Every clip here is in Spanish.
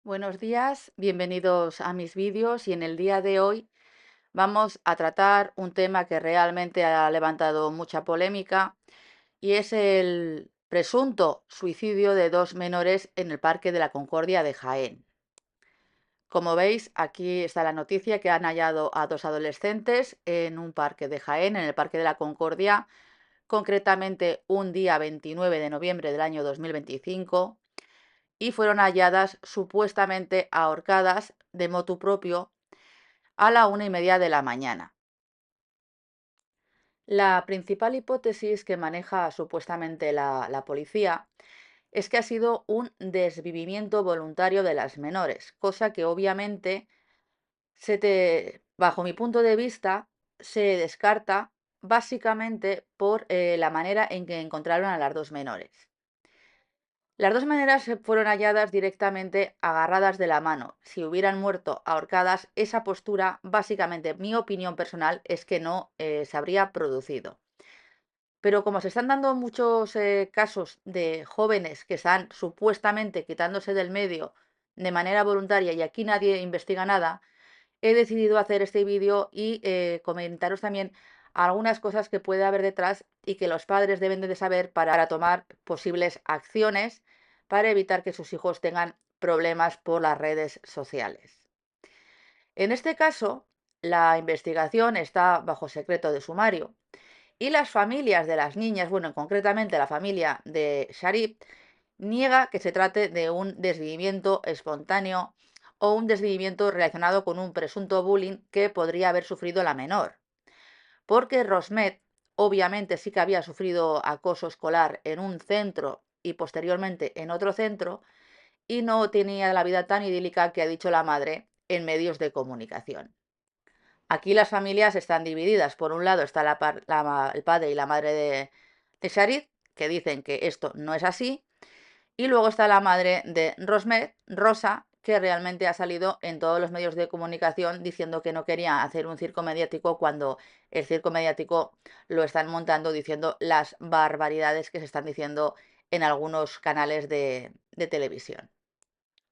Buenos días, bienvenidos a mis vídeos y en el día de hoy vamos a tratar un tema que realmente ha levantado mucha polémica y es el presunto suicidio de dos menores en el Parque de la Concordia de Jaén. Como veis, aquí está la noticia que han hallado a dos adolescentes en un parque de Jaén, en el Parque de la Concordia, concretamente un día 29 de noviembre del año 2025, y fueron halladas supuestamente ahorcadas de motu propio a la 1:30 de la mañana. La principal hipótesis que maneja supuestamente la policía es que ha sido un desvivimiento voluntario de las menores, cosa que obviamente bajo mi punto de vista, se descarta básicamente por la manera en que encontraron a las dos menores. Las dos maneras fueron halladas directamente agarradas de la mano. Si hubieran muerto ahorcadas, esa postura, básicamente, mi opinión personal es que no se habría producido. Pero como se están dando muchos casos de jóvenes que están supuestamente quitándose del medio de manera voluntaria y aquí nadie investiga nada, he decidido hacer este vídeo y comentaros también algunas cosas que puede haber detrás y que los padres deben de saber para tomar posibles acciones para evitar que sus hijos tengan problemas por las redes sociales. En este caso, la investigación está bajo secreto de sumario y las familias de las niñas, bueno, concretamente la familia de Sharif, niega que se trate de un desvivimiento espontáneo o un desvivimiento relacionado con un presunto bullying que podría haber sufrido la menor. Porque Rosmet obviamente sí que había sufrido acoso escolar en un centro y posteriormente en otro centro y no tenía la vida tan idílica que ha dicho la madre en medios de comunicación. Aquí las familias están divididas. Por un lado está el padre y la madre de Sharid, que dicen que esto no es así, y luego está la madre de Rosmet, Rosa, que realmente ha salido en todos los medios de comunicación diciendo que no quería hacer un circo mediático cuando el circo mediático lo están montando diciendo las barbaridades que se están diciendo en algunos canales de televisión.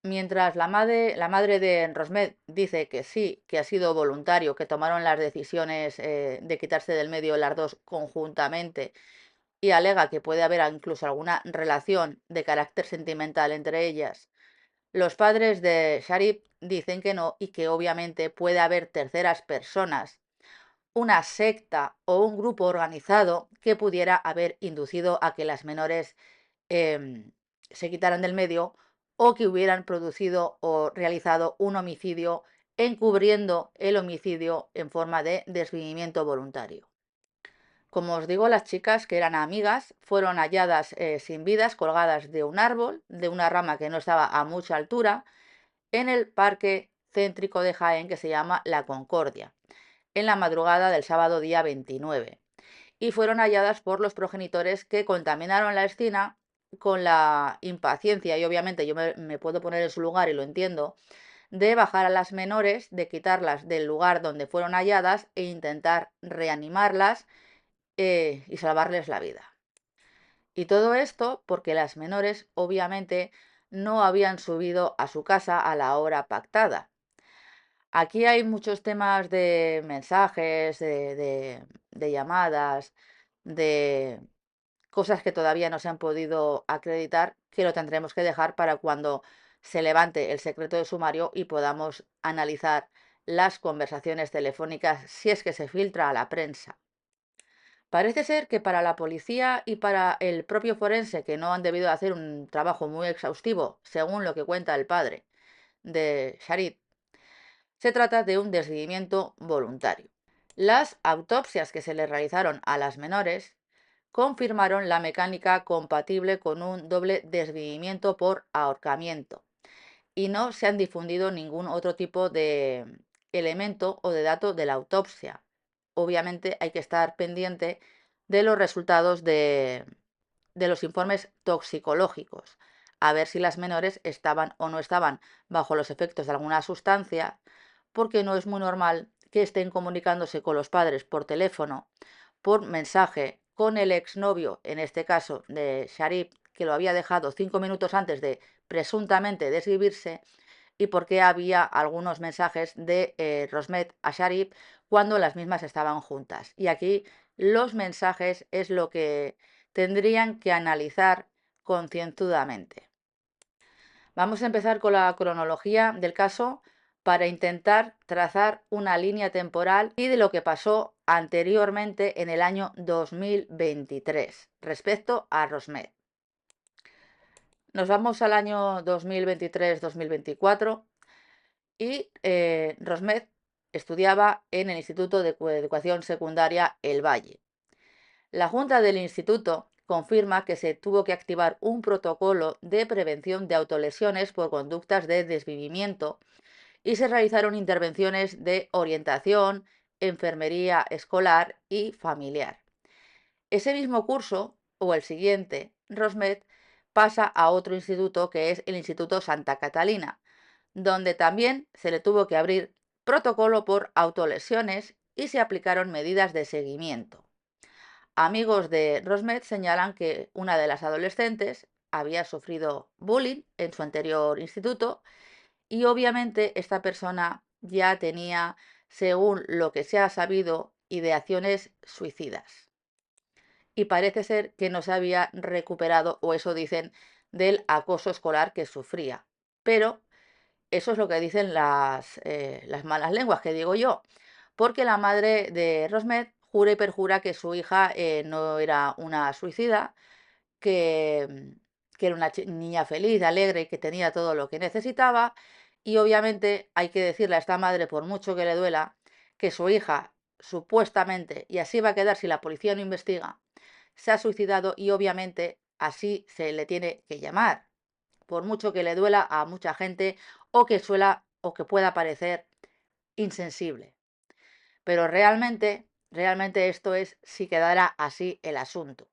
Mientras la madre de Rosmet dice que sí, que ha sido voluntario, que tomaron las decisiones de quitarse del medio las dos conjuntamente y alega que puede haber incluso alguna relación de carácter sentimental entre ellas, los padres de Sharif dicen que no y que obviamente puede haber terceras personas, una secta o un grupo organizado que pudiera haber inducido a que las menores se quitaran del medio o que hubieran producido o realizado un homicidio encubriendo el homicidio en forma de desvivimiento voluntario. Como os digo, las chicas, que eran amigas, fueron halladas sin vidas, colgadas de un árbol, de una rama que no estaba a mucha altura, en el parque céntrico de Jaén que se llama La Concordia, en la madrugada del sábado día 29. Y fueron halladas por los progenitores que contaminaron la escena con la impaciencia, y obviamente yo me puedo poner en su lugar y lo entiendo, de bajar a las menores, de quitarlas del lugar donde fueron halladas e intentar reanimarlas y salvarles la vida. Y todo esto porque las menores obviamente no habían subido a su casa a la hora pactada. Aquí hay muchos temas de mensajes, de llamadas, de cosas que todavía no se han podido acreditar, que lo tendremos que dejar para cuando se levante el secreto de sumario y podamos analizar las conversaciones telefónicas si es que se filtra a la prensa. Parece ser que para la policía y para el propio forense, que no han debido hacer un trabajo muy exhaustivo, según lo que cuenta el padre de Sharid, se trata de un desvivimiento voluntario. Las autopsias que se le realizaron a las menores confirmaron la mecánica compatible con un doble desvivimiento por ahorcamiento y no se han difundido ningún otro tipo de elemento o de dato de la autopsia. Obviamente hay que estar pendiente de los resultados de los informes toxicológicos, a ver si las menores estaban o no estaban bajo los efectos de alguna sustancia, porque no es muy normal que estén comunicándose con los padres por teléfono, por mensaje, con el exnovio, en este caso de Sharif, que lo había dejado 5 minutos antes de presuntamente desvivirse, y por qué había algunos mensajes de Rosmet a Sharif cuando las mismas estaban juntas. Y aquí los mensajes es lo que tendrían que analizar concienzudamente. Vamos a empezar con la cronología del caso para intentar trazar una línea temporal y de lo que pasó anteriormente en el año 2023 respecto a Rosmet. Nos vamos al año 2023-2024 y Rosmet estudiaba en el Instituto de Educación Secundaria El Valle. La Junta del Instituto confirma que se tuvo que activar un protocolo de prevención de autolesiones por conductas de desvivimiento y se realizaron intervenciones de orientación, enfermería escolar y familiar. Ese mismo curso, o el siguiente, Rosmet pasa a otro instituto que es el Instituto Santa Catalina, donde también se le tuvo que abrir protocolo por autolesiones y se aplicaron medidas de seguimiento. Amigos de Rosmet señalan que una de las adolescentes había sufrido bullying en su anterior instituto y obviamente esta persona ya tenía, según lo que se ha sabido, ideaciones suicidas. Y parece ser que no se había recuperado, o eso dicen, del acoso escolar que sufría. Pero eso es lo que dicen las malas lenguas, que digo yo, porque la madre de Rosmet jura y perjura que su hija no era una suicida, que, que era una niña feliz, alegre y que tenía todo lo que necesitaba. Y obviamente hay que decirle a esta madre, por mucho que le duela, que su hija supuestamente, y así va a quedar si la policía no investiga, se ha suicidado y obviamente así se le tiene que llamar, por mucho que le duela a mucha gente o que suela o que pueda parecer insensible. Pero realmente esto es si quedara así el asunto.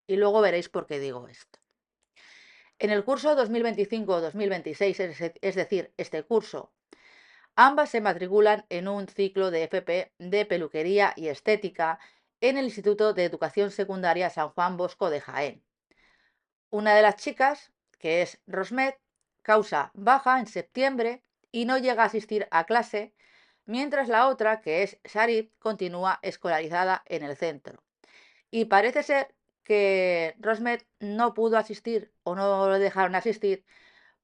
Y luego veréis por qué digo esto. En el curso 2025-2026, es decir, este curso, ambas se matriculan en un ciclo de FP de peluquería y estética en el Instituto de Educación Secundaria San Juan Bosco de Jaén. Una de las chicas, que es Rosmet, causa baja en septiembre y no llega a asistir a clase, mientras la otra, que es Sharif, continúa escolarizada en el centro. Y parece ser que Rosmet no pudo asistir o no lo dejaron asistir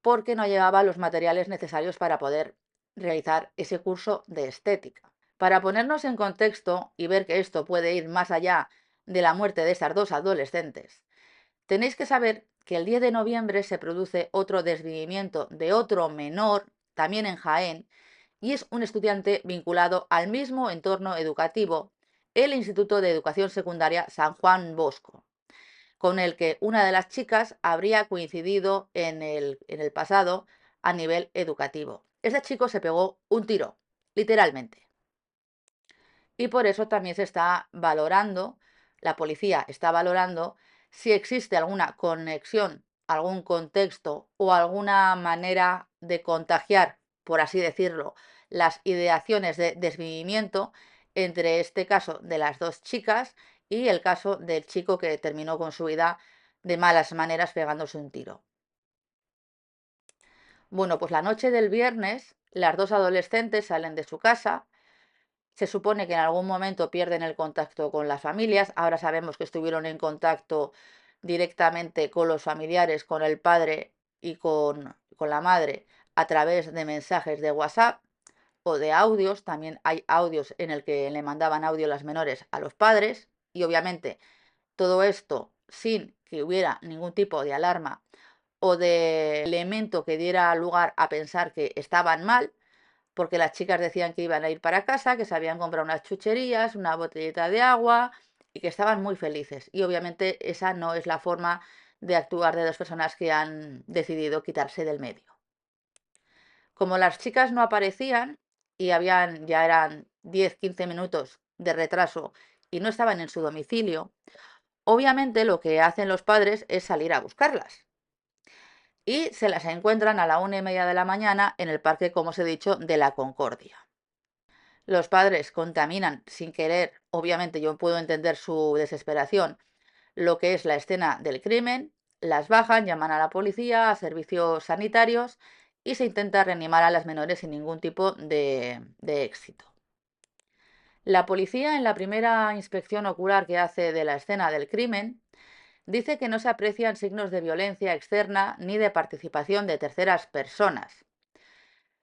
porque no llevaba los materiales necesarios para poder realizar ese curso de estética. Para ponernos en contexto y ver que esto puede ir más allá de la muerte de estas dos adolescentes, tenéis que saber que el 10 de noviembre se produce otro desvivimiento de otro menor, también en Jaén, y es un estudiante vinculado al mismo entorno educativo, el Instituto de Educación Secundaria San Juan Bosco, con el que una de las chicas habría coincidido en el pasado a nivel educativo. Este chico se pegó un tiro, literalmente. Y por eso también se está valorando, la policía está valorando si existe alguna conexión, algún contexto o alguna manera de contagiar, por así decirlo, las ideaciones de desvivimiento entre este caso de las dos chicas y el caso del chico que terminó con su vida de malas maneras pegándose un tiro. Bueno, pues la noche del viernes, las dos adolescentes salen de su casa. Se supone que en algún momento pierden el contacto con las familias. Ahora sabemos que estuvieron en contacto directamente con los familiares, con el padre y con la madre a través de mensajes de WhatsApp o de audios. También hay audios en el que le mandaban audio las menores a los padres y obviamente todo esto sin que hubiera ningún tipo de alarma o de elemento que diera lugar a pensar que estaban mal, porque las chicas decían que iban a ir para casa, que se habían comprado unas chucherías, una botellita de agua y que estaban muy felices. Y obviamente esa no es la forma de actuar de dos personas que han decidido quitarse del medio. Como las chicas no aparecían y ya eran 10-15 minutos de retraso y no estaban en su domicilio, obviamente lo que hacen los padres es salir a buscarlas. Y se las encuentran a la 1:30 de la mañana en el parque, como os he dicho, de la Concordia. Los padres contaminan sin querer, obviamente yo puedo entender su desesperación, lo que es la escena del crimen, las bajan, llaman a la policía, a servicios sanitarios y se intenta reanimar a las menores sin ningún tipo de éxito. La policía, en la primera inspección ocular que hace de la escena del crimen, dice que no se aprecian signos de violencia externa ni de participación de terceras personas.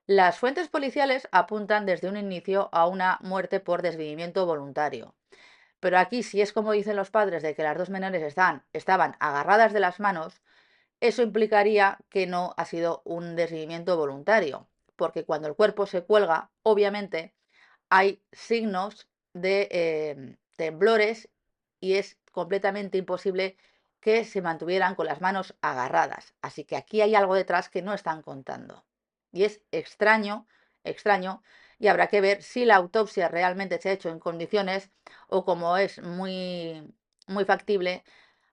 Las fuentes policiales apuntan desde un inicio a una muerte por desvivimiento voluntario. Pero aquí, si es como dicen los padres de que las dos menores estaban agarradas de las manos, eso implicaría que no ha sido un desvivimiento voluntario, porque cuando el cuerpo se cuelga, obviamente hay signos de temblores y es completamente imposible que se mantuvieran con las manos agarradas. Así que aquí hay algo detrás que no están contando. Y es extraño, extraño, y habrá que ver si la autopsia realmente se ha hecho en condiciones o, como es muy factible,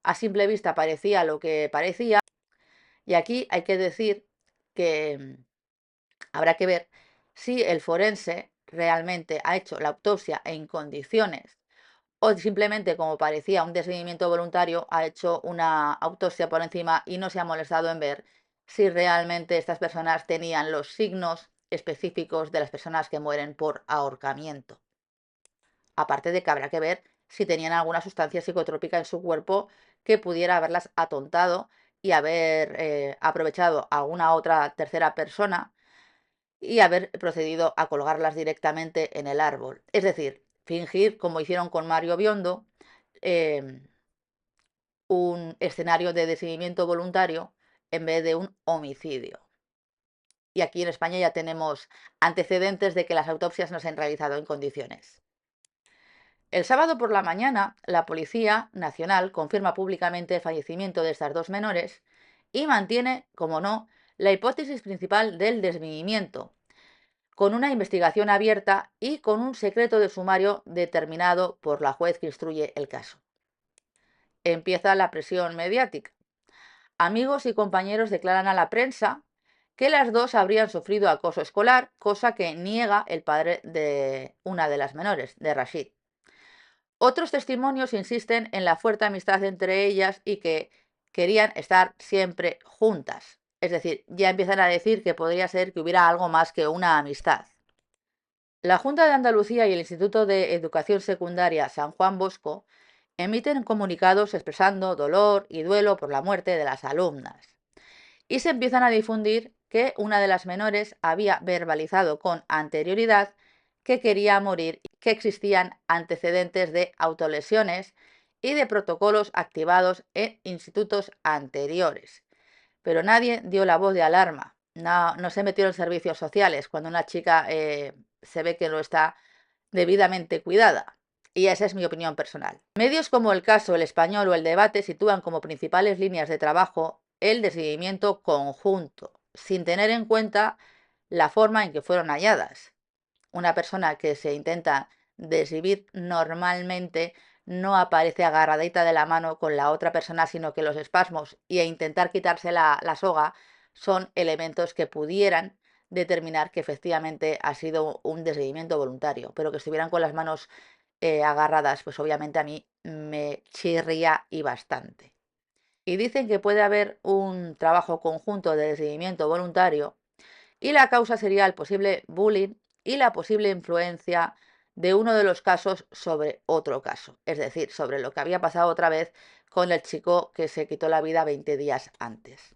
a simple vista parecía lo que parecía. Y aquí hay que decir que habrá que ver si el forense realmente ha hecho la autopsia en condiciones o simplemente, como parecía un desvivimiento voluntario, ha hecho una autopsia por encima y no se ha molestado en ver si realmente estas personas tenían los signos específicos de las personas que mueren por ahorcamiento. Aparte de que habrá que ver si tenían alguna sustancia psicotrópica en su cuerpo que pudiera haberlas atontado y haber aprovechado a alguna otra tercera persona y haber procedido a colgarlas directamente en el árbol. Es decir, fingir, como hicieron con Mario Biondo, un escenario de desvivimiento voluntario en vez de un homicidio. Y aquí en España ya tenemos antecedentes de que las autopsias no se han realizado en condiciones. El sábado por la mañana, la Policía Nacional confirma públicamente el fallecimiento de estas dos menores y mantiene, como no, la hipótesis principal del desvivimiento, con una investigación abierta y con un secreto de sumario determinado por la juez que instruye el caso. Empieza la presión mediática. Amigos y compañeros declaran a la prensa que las dos habrían sufrido acoso escolar, cosa que niega el padre de una de las menores, de Rashid. Otros testimonios insisten en la fuerte amistad entre ellas y que querían estar siempre juntas. Es decir, ya empiezan a decir que podría ser que hubiera algo más que una amistad. La Junta de Andalucía y el Instituto de Educación Secundaria San Juan Bosco emiten comunicados expresando dolor y duelo por la muerte de las alumnas. Y se empiezan a difundir que una de las menores había verbalizado con anterioridad que quería morir, que existían antecedentes de autolesiones y de protocolos activados en institutos anteriores. Pero nadie dio la voz de alarma, no se metieron servicios sociales cuando una chica se ve que no está debidamente cuidada. Y esa es mi opinión personal. Medios como El Caso, El Español o El Debate sitúan como principales líneas de trabajo el desvivimiento conjunto, sin tener en cuenta la forma en que fueron halladas. Una persona que se intenta desvivir normalmente no aparece agarradita de la mano con la otra persona, sino que los espasmos e intentar quitarse la soga son elementos que pudieran determinar que efectivamente ha sido un desvivimiento voluntario, pero que estuvieran con las manos agarradas, pues obviamente a mí me chirría y bastante. Y dicen que puede haber un trabajo conjunto de desvivimiento voluntario y la causa sería el posible bullying y la posible influencia de uno de los casos sobre otro caso, es decir, sobre lo que había pasado otra vez con el chico que se quitó la vida 20 días antes.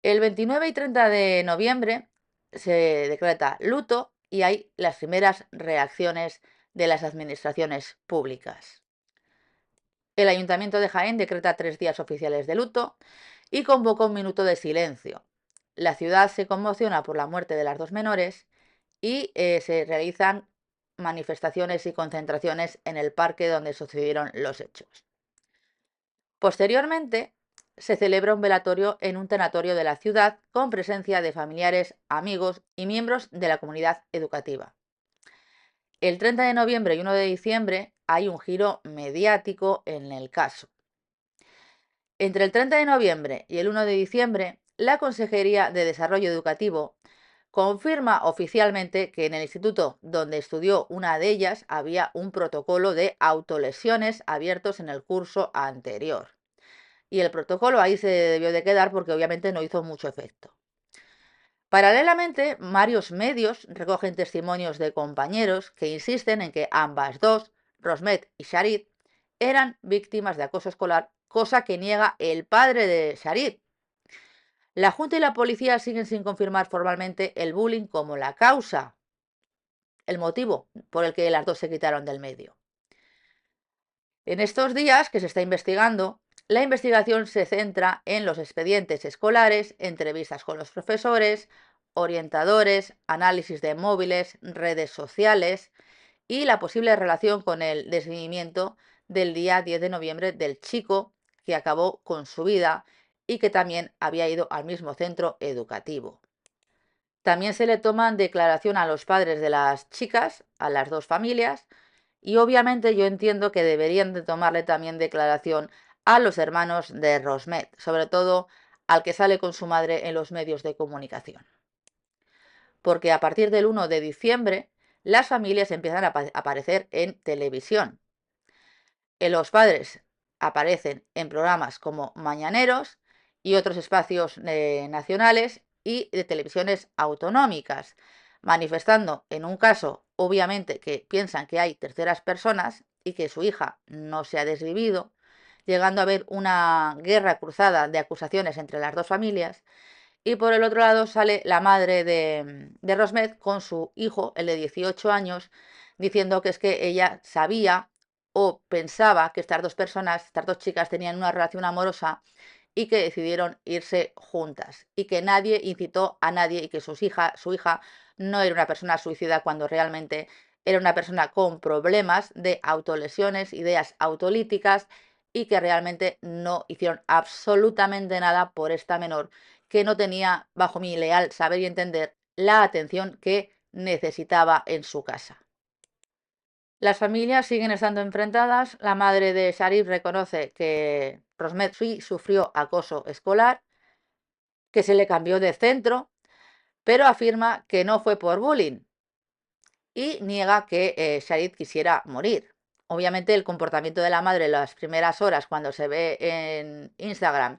El 29 y 30 de noviembre se decreta luto y hay las primeras reacciones de las administraciones públicas. El Ayuntamiento de Jaén decreta 3 días oficiales de luto y convoca un minuto de silencio. La ciudad se conmociona por la muerte de las dos menores y se realizan manifestaciones y concentraciones en el parque donde sucedieron los hechos. Posteriormente, se celebra un velatorio en un tanatorio de la ciudad con presencia de familiares, amigos y miembros de la comunidad educativa. El 30 de noviembre y 1 de diciembre hay un giro mediático en el caso. Entre el 30 de noviembre y el 1 de diciembre, la Consejería de Desarrollo Educativo confirma oficialmente que en el instituto donde estudió una de ellas había un protocolo de autolesiones abiertos en el curso anterior. Y el protocolo ahí se debió de quedar porque obviamente no hizo mucho efecto. Paralelamente, varios medios recogen testimonios de compañeros que insisten en que ambas dos, Rosmet y Sharid, eran víctimas de acoso escolar, cosa que niega el padre de Sharid. La Junta y la policía siguen sin confirmar formalmente el bullying como la causa, el motivo por el que las dos se quitaron del medio. En estos días que se está investigando, la investigación se centra en los expedientes escolares, entrevistas con los profesores, orientadores, análisis de móviles, redes sociales y la posible relación con el desvivimiento del día 10 de noviembre del chico que acabó con su vida y que también había ido al mismo centro educativo. También se le toman declaración a los padres de las chicas, a las dos familias, y obviamente yo entiendo que deberían de tomarle también declaración a los hermanos de Rosmet, sobre todo al que sale con su madre en los medios de comunicación. Porque a partir del 1 de diciembre las familias empiezan a aparecer en televisión. Los padres aparecen en programas como Mañaneros y otros espacios nacionales y de televisiones autonómicas, manifestando en un caso, obviamente, que piensan que hay terceras personas y que su hija no se ha desvivido, llegando a haber una guerra cruzada de acusaciones entre las dos familias. Y por el otro lado sale la madre de Rosmet con su hijo, el de 18 años, diciendo que es que ella sabía o pensaba que estas dos personas, estas dos chicas, tenían una relación amorosa y que decidieron irse juntas y que nadie incitó a nadie y que su hija no era una persona suicida cuando realmente era una persona con problemas de autolesiones, ideas autolíticas y que realmente no hicieron absolutamente nada por esta menor que no tenía, bajo mi leal saber y entender, la atención que necesitaba en su casa. Las familias siguen estando enfrentadas. La madre de Sharif reconoce que Rosmet sí sufrió acoso escolar, que se le cambió de centro, pero afirma que no fue por bullying y niega que Sharif quisiera morir. Obviamente el comportamiento de la madre en las primeras horas cuando se ve en Instagram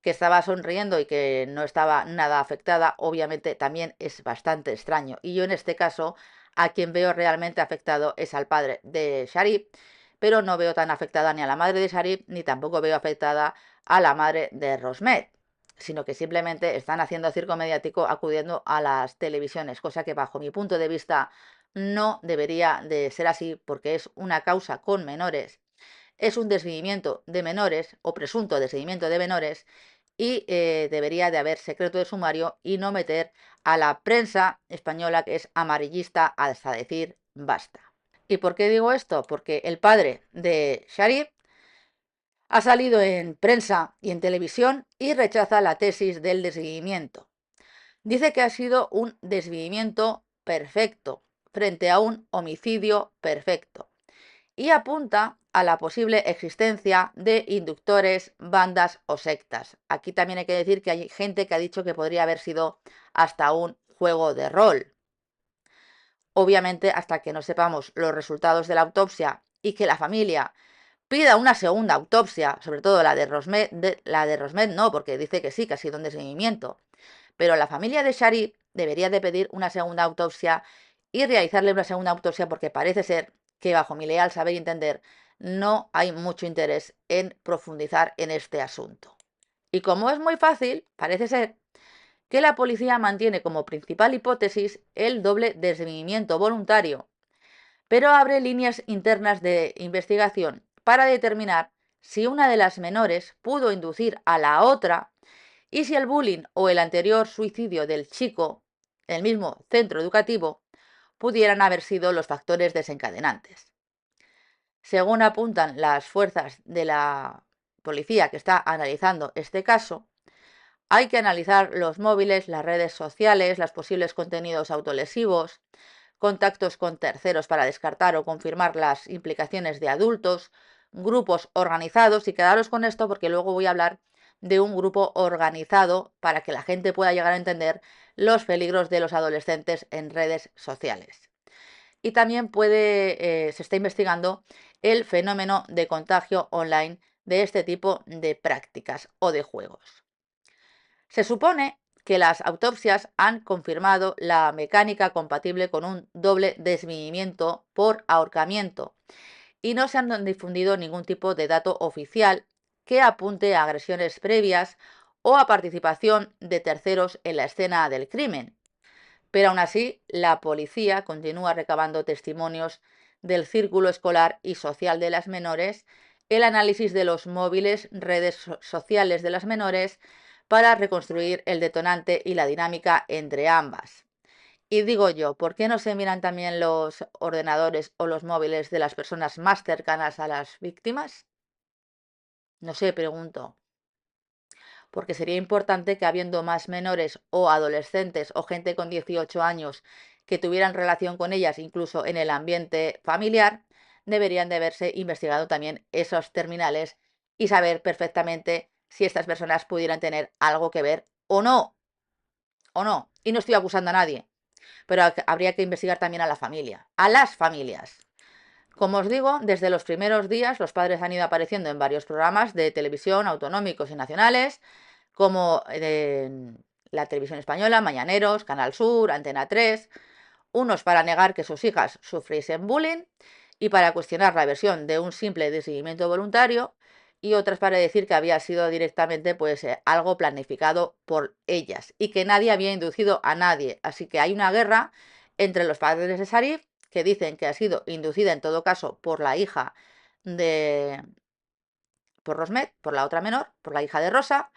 que estaba sonriendo y que no estaba nada afectada, obviamente también es bastante extraño. Y yo en este caso, a quien veo realmente afectado es al padre de Sharif, pero no veo tan afectada ni a la madre de Sharif, ni tampoco veo afectada a la madre de Rosmet, sino que simplemente están haciendo circo mediático acudiendo a las televisiones, cosa que bajo mi punto de vista no debería de ser así porque es una causa con menores, es un desvivimiento de menores o presunto desvivimiento de menores y debería de haber secreto de sumario y no meter a la prensa española que es amarillista hasta decir basta. ¿Y por qué digo esto? Porque el padre de Sharif ha salido en prensa y en televisión y rechaza la tesis del desvivimiento. Dice que ha sido un desvivimiento perfecto frente a un homicidio perfecto y apunta a la posible existencia de inductores, bandas o sectas. Aquí también hay que decir que hay gente que ha dicho que podría haber sido hasta un juego de rol. Obviamente, hasta que no sepamos los resultados de la autopsia y que la familia pida una segunda autopsia, sobre todo la de Rosmet no, porque dice que sí, que ha sido un desvivimiento, pero la familia de Sharif debería de pedir una segunda autopsia y realizarle una segunda autopsia porque parece ser que bajo mi leal saber y entender no hay mucho interés en profundizar en este asunto. Y como es muy fácil, parece ser que la policía mantiene como principal hipótesis el doble desvivimiento voluntario, pero abre líneas internas de investigación para determinar si una de las menores pudo inducir a la otra y si el bullying o el anterior suicidio del chico en el mismo centro educativo pudieran haber sido los factores desencadenantes. Según apuntan las fuerzas de la policía que está analizando este caso, hay que analizar los móviles, las redes sociales, los posibles contenidos autolesivos, contactos con terceros para descartar o confirmar las implicaciones de adultos, grupos organizados, y quedaros con esto porque luego voy a hablar de un grupo organizado para que la gente pueda llegar a entender los peligros de los adolescentes en redes sociales. Y también se está investigando el fenómeno de contagio online de este tipo de prácticas o de juegos. Se supone que las autopsias han confirmado la mecánica compatible con un doble desvivimiento por ahorcamiento y no se han difundido ningún tipo de dato oficial que apunte a agresiones previas o a participación de terceros en la escena del crimen. Pero aún así, la policía continúa recabando testimonios del círculo escolar y social de las menores, el análisis de los móviles, redes sociales de las menores, para reconstruir el detonante y la dinámica entre ambas. Y digo yo, ¿por qué no se miran también los ordenadores o los móviles de las personas más cercanas a las víctimas? No sé, pregunto. Porque sería importante que habiendo más menores o adolescentes o gente con 18 años que tuvieran relación con ellas, incluso en el ambiente familiar, deberían de haberse investigado también esos terminales y saber perfectamente si estas personas pudieran tener algo que ver o no, o no. Y no estoy acusando a nadie, pero habría que investigar también a la familia, a las familias. Como os digo, desde los primeros días los padres han ido apareciendo en varios programas de televisión autonómicos y nacionales, como en la televisión española, Mañaneros, Canal Sur, Antena 3, unos para negar que sus hijas sufriesen bullying y para cuestionar la versión de un simple desigimiento voluntario, y otras para decir que había sido directamente algo planificado por ellas y que nadie había inducido a nadie. Así que hay una guerra entre los padres de Sharif, que dicen que ha sido inducida en todo caso por la hija de por Rosmet, por la otra menor, por la hija de Rosa,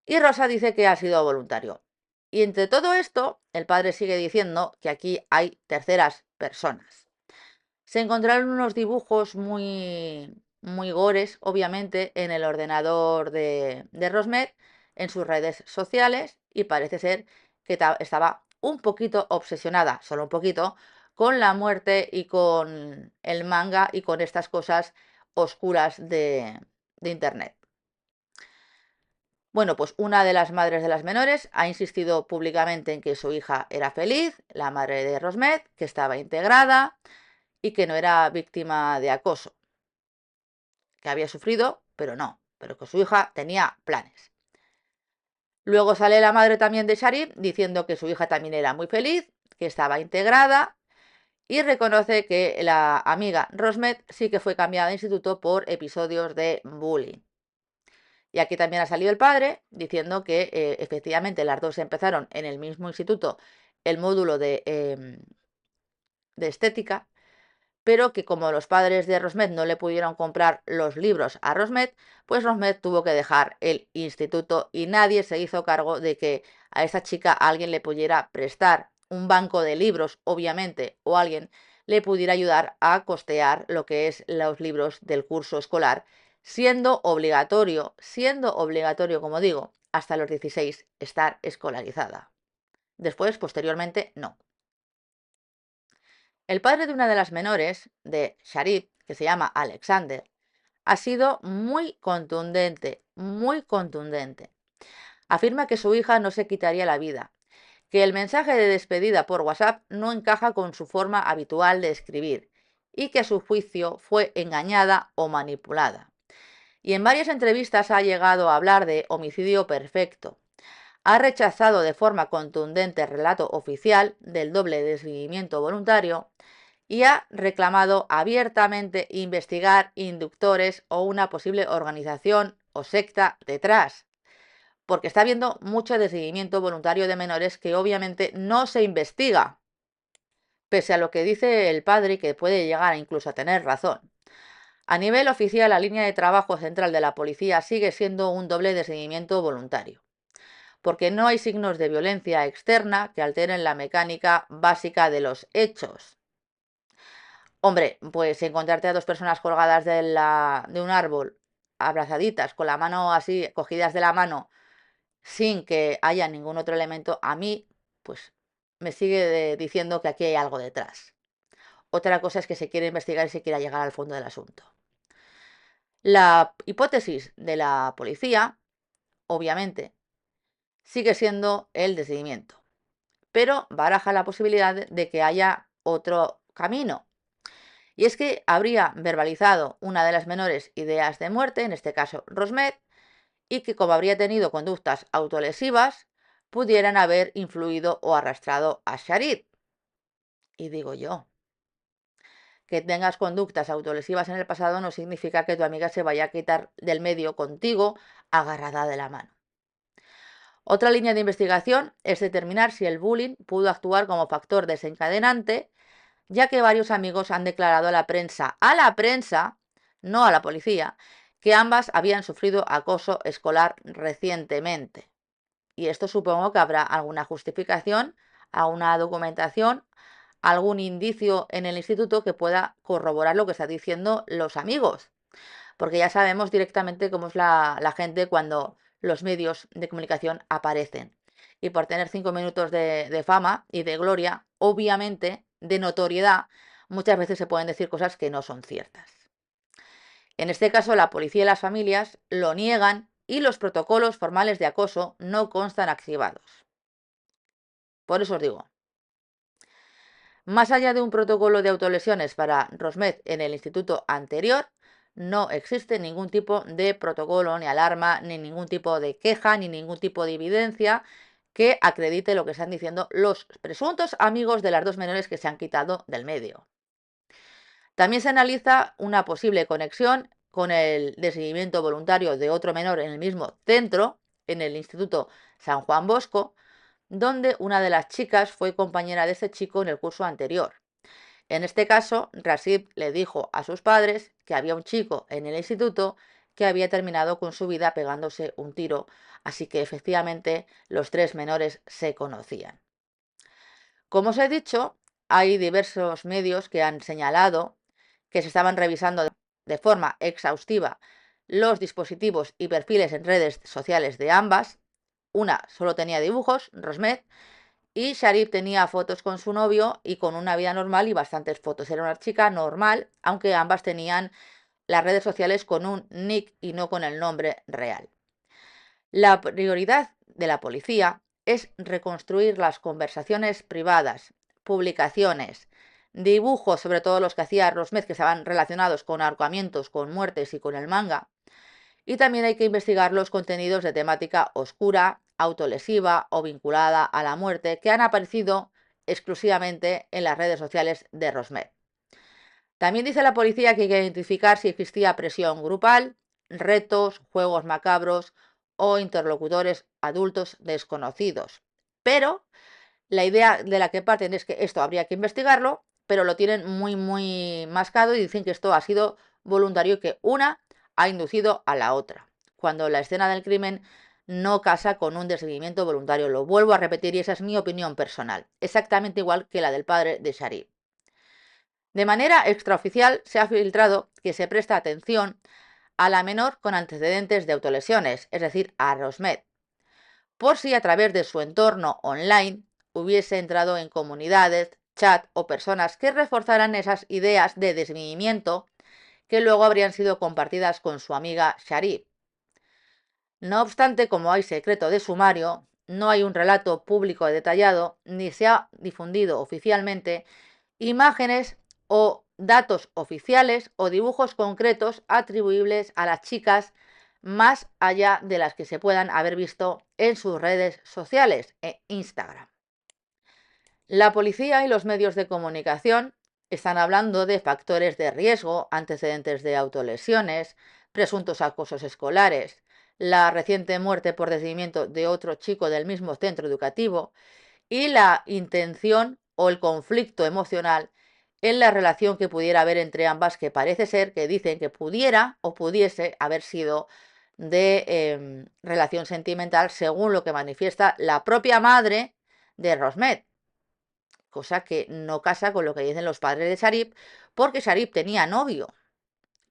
y Rosa dice que ha sido voluntario. Y entre todo esto, el padre sigue diciendo que aquí hay terceras personas. Se encontraron unos dibujos muy gores, obviamente, en el ordenador de Rosmet, en sus redes sociales, y parece ser que estaba un poquito obsesionada, solo un poquito, con la muerte y con el manga y con estas cosas oscuras de Internet. Bueno, pues una de las madres de las menores ha insistido públicamente en que su hija era feliz, la madre de Rosmet, que estaba integrada y que no era víctima de acoso, que había sufrido, pero que su hija tenía planes. Luego sale la madre también de Sharif diciendo que su hija también era muy feliz, que estaba integrada, y reconoce que la amiga Rosmet sí que fue cambiada de instituto por episodios de bullying. Y aquí también ha salido el padre diciendo que efectivamente las dos empezaron en el mismo instituto el módulo de estética, pero que como los padres de Rosmet no le pudieron comprar los libros a Rosmet, pues Rosmet tuvo que dejar el instituto y nadie se hizo cargo de que a esta chica alguien le pudiera prestar un banco de libros, obviamente, o alguien le pudiera ayudar a costear lo que es los libros del curso escolar, siendo obligatorio, como digo, hasta los 16 estar escolarizada. Después, posteriormente, no. El padre de una de las menores, de Sharif, que se llama Alexander, ha sido muy contundente, muy contundente. Afirma que su hija no se quitaría la vida, que el mensaje de despedida por WhatsApp no encaja con su forma habitual de escribir y que a su juicio fue engañada o manipulada. Y en varias entrevistas ha llegado a hablar de homicidio perfecto. Ha rechazado de forma contundente el relato oficial del doble desvivimiento voluntario y ha reclamado abiertamente investigar inductores o una posible organización o secta detrás, porque está habiendo mucho desigimiento voluntario de menores que obviamente no se investiga, pese a lo que dice el padre, que puede llegar incluso a tener razón. A nivel oficial, la línea de trabajo central de la policía sigue siendo un doble desigimiento voluntario, porque no hay signos de violencia externa que alteren la mecánica básica de los hechos. Hombre, pues encontrarte a dos personas colgadas de un árbol, abrazaditas, con la mano así, cogidas de la mano, sin que haya ningún otro elemento, a mí, pues me sigue diciendo que aquí hay algo detrás. Otra cosa es que se quiere investigar y se quiera llegar al fondo del asunto. La hipótesis de la policía, obviamente, sigue siendo el desvivimiento, pero baraja la posibilidad de que haya otro camino. Y es que habría verbalizado una de las menores ideas de muerte, en este caso Rosmet, y que como habría tenido conductas autolesivas, pudieran haber influido o arrastrado a Sharif. Y digo yo, que tengas conductas autolesivas en el pasado no significa que tu amiga se vaya a quitar del medio contigo agarrada de la mano. Otra línea de investigación es determinar si el bullying pudo actuar como factor desencadenante, ya que varios amigos han declarado a la prensa, no a la policía, que ambas habían sufrido acoso escolar recientemente. Y esto supongo que habrá alguna justificación, alguna documentación, algún indicio en el instituto que pueda corroborar lo que están diciendo los amigos. Porque ya sabemos directamente cómo es la gente cuando los medios de comunicación aparecen. Y por tener 5 minutos de fama y de gloria, obviamente, de notoriedad, muchas veces se pueden decir cosas que no son ciertas. En este caso, la policía y las familias lo niegan y los protocolos formales de acoso no constan activados. Por eso os digo, más allá de un protocolo de autolesiones para Rosmet en el instituto anterior, no existe ningún tipo de protocolo, ni alarma, ni ningún tipo de queja, ni ningún tipo de evidencia que acredite lo que están diciendo los presuntos amigos de las dos menores que se han quitado del medio. También se analiza una posible conexión con el de seguimiento voluntario de otro menor en el mismo centro, en el Instituto San Juan Bosco, donde una de las chicas fue compañera de este chico en el curso anterior. En este caso, Rasib le dijo a sus padres que había un chico en el instituto que había terminado con su vida pegándose un tiro, así que efectivamente los tres menores se conocían. Como os he dicho, hay diversos medios que han señalado que se estaban revisando de forma exhaustiva los dispositivos y perfiles en redes sociales de ambas. Una solo tenía dibujos, Rosmet, y Sharif tenía fotos con su novio y con una vida normal y bastantes fotos. Era una chica normal, aunque ambas tenían las redes sociales con un nick y no con el nombre real. La prioridad de la policía es reconstruir las conversaciones privadas, publicaciones, dibujos, sobre todo los que hacía Rosmet, que estaban relacionados con ahorcamientos, con muertes y con el manga. Y también hay que investigar los contenidos de temática oscura, autolesiva o vinculada a la muerte que han aparecido exclusivamente en las redes sociales de Rosmet. También dice la policía que hay que identificar si existía presión grupal, retos, juegos macabros o interlocutores adultos desconocidos. Pero la idea de la que parten es que esto habría que investigarlo, pero lo tienen muy mascado y dicen que esto ha sido voluntario y que una ha inducido a la otra, cuando la escena del crimen no casa con un desvivimiento voluntario. Lo vuelvo a repetir y esa es mi opinión personal, exactamente igual que la del padre de Sharif. De manera extraoficial se ha filtrado que se presta atención a la menor con antecedentes de autolesiones, es decir, a Rosmet, por si a través de su entorno online hubiese entrado en comunidades, chat o personas que reforzaran esas ideas de desviimiento que luego habrían sido compartidas con su amiga Sharif. No obstante, como hay secreto de sumario, no hay un relato público detallado ni se ha difundido oficialmente imágenes o datos oficiales o dibujos concretos atribuibles a las chicas más allá de las que se puedan haber visto en sus redes sociales e Instagram. La policía y los medios de comunicación están hablando de factores de riesgo, antecedentes de autolesiones, presuntos acosos escolares, la reciente muerte por desvivimiento de otro chico del mismo centro educativo y la intención o el conflicto emocional en la relación que pudiera haber entre ambas, que parece ser que dicen que pudiera o pudiese haber sido de relación sentimental, según lo que manifiesta la propia madre de Rosmet, cosa que no casa con lo que dicen los padres de Sharif, porque Sharif tenía novio,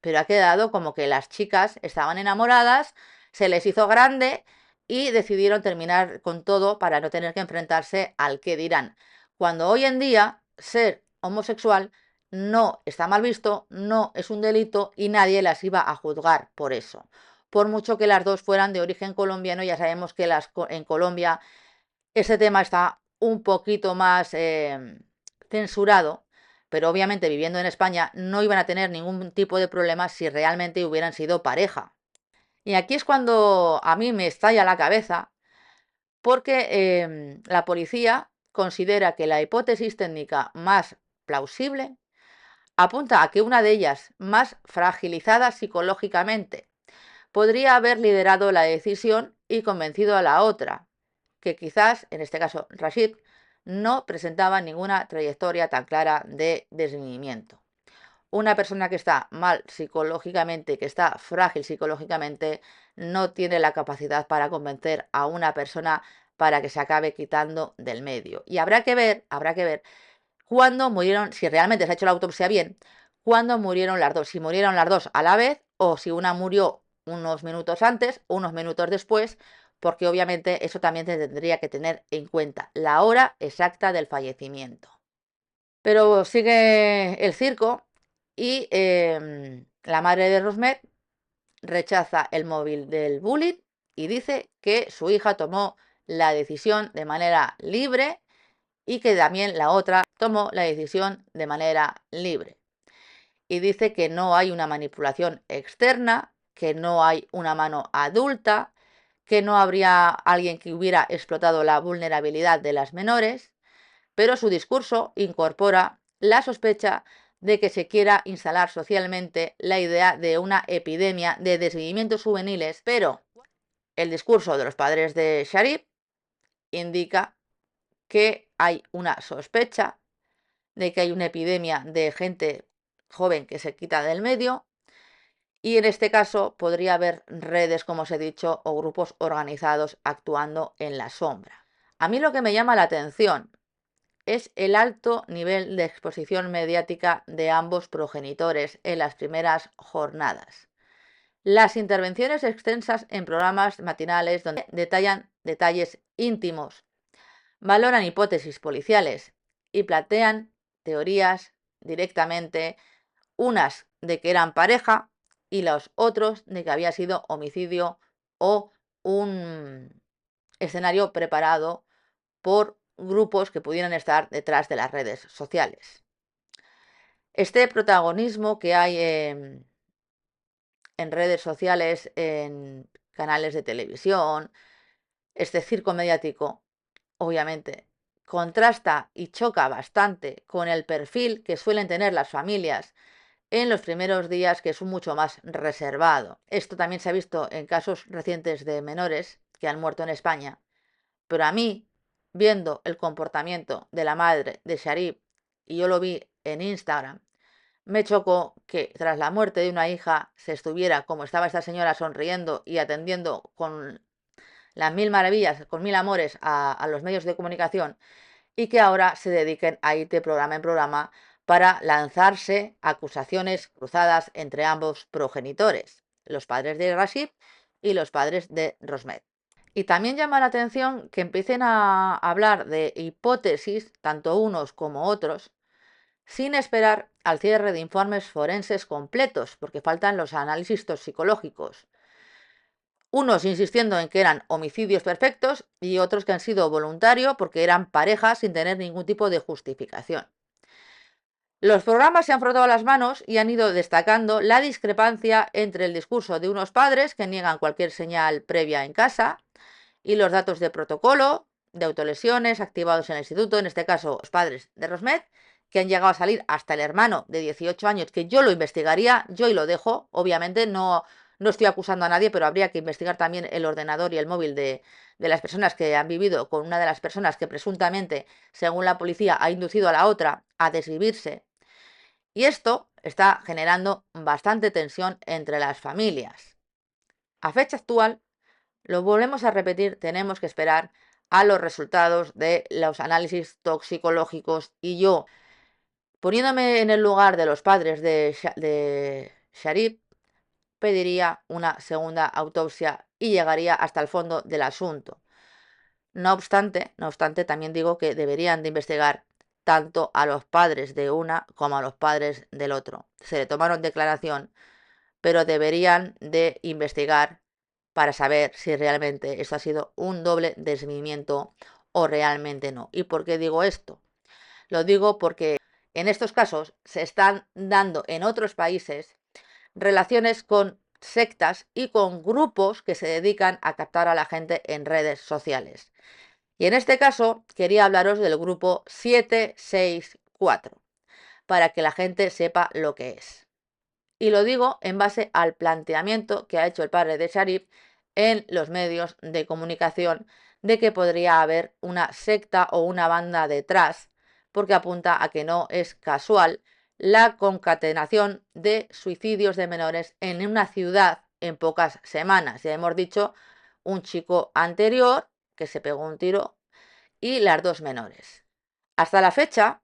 pero ha quedado como que las chicas estaban enamoradas, se les hizo grande y decidieron terminar con todo para no tener que enfrentarse al qué dirán. Cuando hoy en día ser homosexual no está mal visto, no es un delito y nadie las iba a juzgar por eso. Por mucho que las dos fueran de origen colombiano, ya sabemos que en Colombia ese tema está un poquito más censurado, pero obviamente viviendo en España no iban a tener ningún tipo de problema si realmente hubieran sido pareja. Y aquí es cuando a mí me estalla la cabeza, porque la policía considera que la hipótesis técnica más plausible apunta a que una de ellas, más fragilizada psicológicamente, podría haber liderado la decisión y convencido a la otra, que quizás, en este caso Rashid, no presentaba ninguna trayectoria tan clara de desviamiento. Una persona que está mal psicológicamente, que está frágil psicológicamente, no tiene la capacidad para convencer a una persona para que se acabe quitando del medio. Y habrá que ver cuándo murieron, si realmente se ha hecho la autopsia bien, cuándo murieron las dos, si murieron las dos a la vez o si una murió unos minutos antes o unos minutos después, porque obviamente eso también se tendría que tener en cuenta, la hora exacta del fallecimiento. Pero sigue el circo y la madre de Rosmet rechaza el móvil del bullying y dice que su hija tomó la decisión de manera libre y que también la otra tomó la decisión de manera libre. Y dice que no hay una manipulación externa, que no hay una mano adulta, que no habría alguien que hubiera explotado la vulnerabilidad de las menores, pero su discurso incorpora la sospecha de que se quiera instalar socialmente la idea de una epidemia de desviamientos juveniles, pero el discurso de los padres de Sharif indica que hay una sospecha de que hay una epidemia de gente joven que se quita del medio y en este caso podría haber redes, como os he dicho, o grupos organizados actuando en la sombra. A mí lo que me llama la atención es el alto nivel de exposición mediática de ambos progenitores en las primeras jornadas. Las intervenciones extensas en programas matinales donde detallan detalles íntimos, valoran hipótesis policiales y plantean teorías directamente, unas de que eran pareja y los otros de que había sido homicidio o un escenario preparado por grupos que pudieran estar detrás de las redes sociales. Este protagonismo que hay en redes sociales, en canales de televisión, este circo mediático, obviamente, contrasta y choca bastante con el perfil que suelen tener las familias en los primeros días, que es mucho más reservado. Esto también se ha visto en casos recientes de menores que han muerto en España, pero a mí, viendo el comportamiento de la madre de Sharif, y yo lo vi en Instagram, me chocó que tras la muerte de una hija se estuviera, como estaba esta señora, sonriendo y atendiendo con las mil maravillas, con mil amores a los medios de comunicación, y que ahora se dediquen a ir de programa en programa para lanzarse acusaciones cruzadas entre ambos progenitores, los padres de Rashid y los padres de Rosmet. Y también llama la atención que empiecen a hablar de hipótesis, tanto unos como otros, sin esperar al cierre de informes forenses completos, porque faltan los análisis toxicológicos. Unos insistiendo en que eran homicidios perfectos y otros que han sido voluntarios porque eran parejas sin tener ningún tipo de justificación. Los programas se han frotado las manos y han ido destacando la discrepancia entre el discurso de unos padres que niegan cualquier señal previa en casa y los datos de protocolo de autolesiones activados en el instituto, en este caso los padres de Rosmet, que han llegado a salir hasta el hermano de 18 años, que yo lo investigaría, yo y lo dejo, obviamente no estoy acusando a nadie, pero habría que investigar también el ordenador y el móvil de las personas que han vivido con una de las personas que presuntamente, según la policía, ha inducido a la otra a desvivirse. Y esto está generando bastante tensión entre las familias. A fecha actual, lo volvemos a repetir, tenemos que esperar a los resultados de los análisis toxicológicos y yo, poniéndome en el lugar de los padres de Sharif, pediría una segunda autopsia y llegaría hasta el fondo del asunto. No obstante, también digo que deberían de investigar tanto a los padres de una como a los padres del otro. Se le tomaron declaración, pero deberían de investigar para saber si realmente esto ha sido un doble desviamiento o realmente no. ¿Y por qué digo esto? Lo digo porque en estos casos se están dando en otros países relaciones con sectas y con grupos que se dedican a captar a la gente en redes sociales. Y en este caso quería hablaros del grupo 764, para que la gente sepa lo que es. Y lo digo en base al planteamiento que ha hecho el padre de Sharif en los medios de comunicación de que podría haber una secta o una banda detrás, porque apunta a que no es casual la concatenación de suicidios de menores en una ciudad en pocas semanas. Ya hemos dicho, un chico anterior que se pegó un tiro y las dos menores. Hasta la fecha,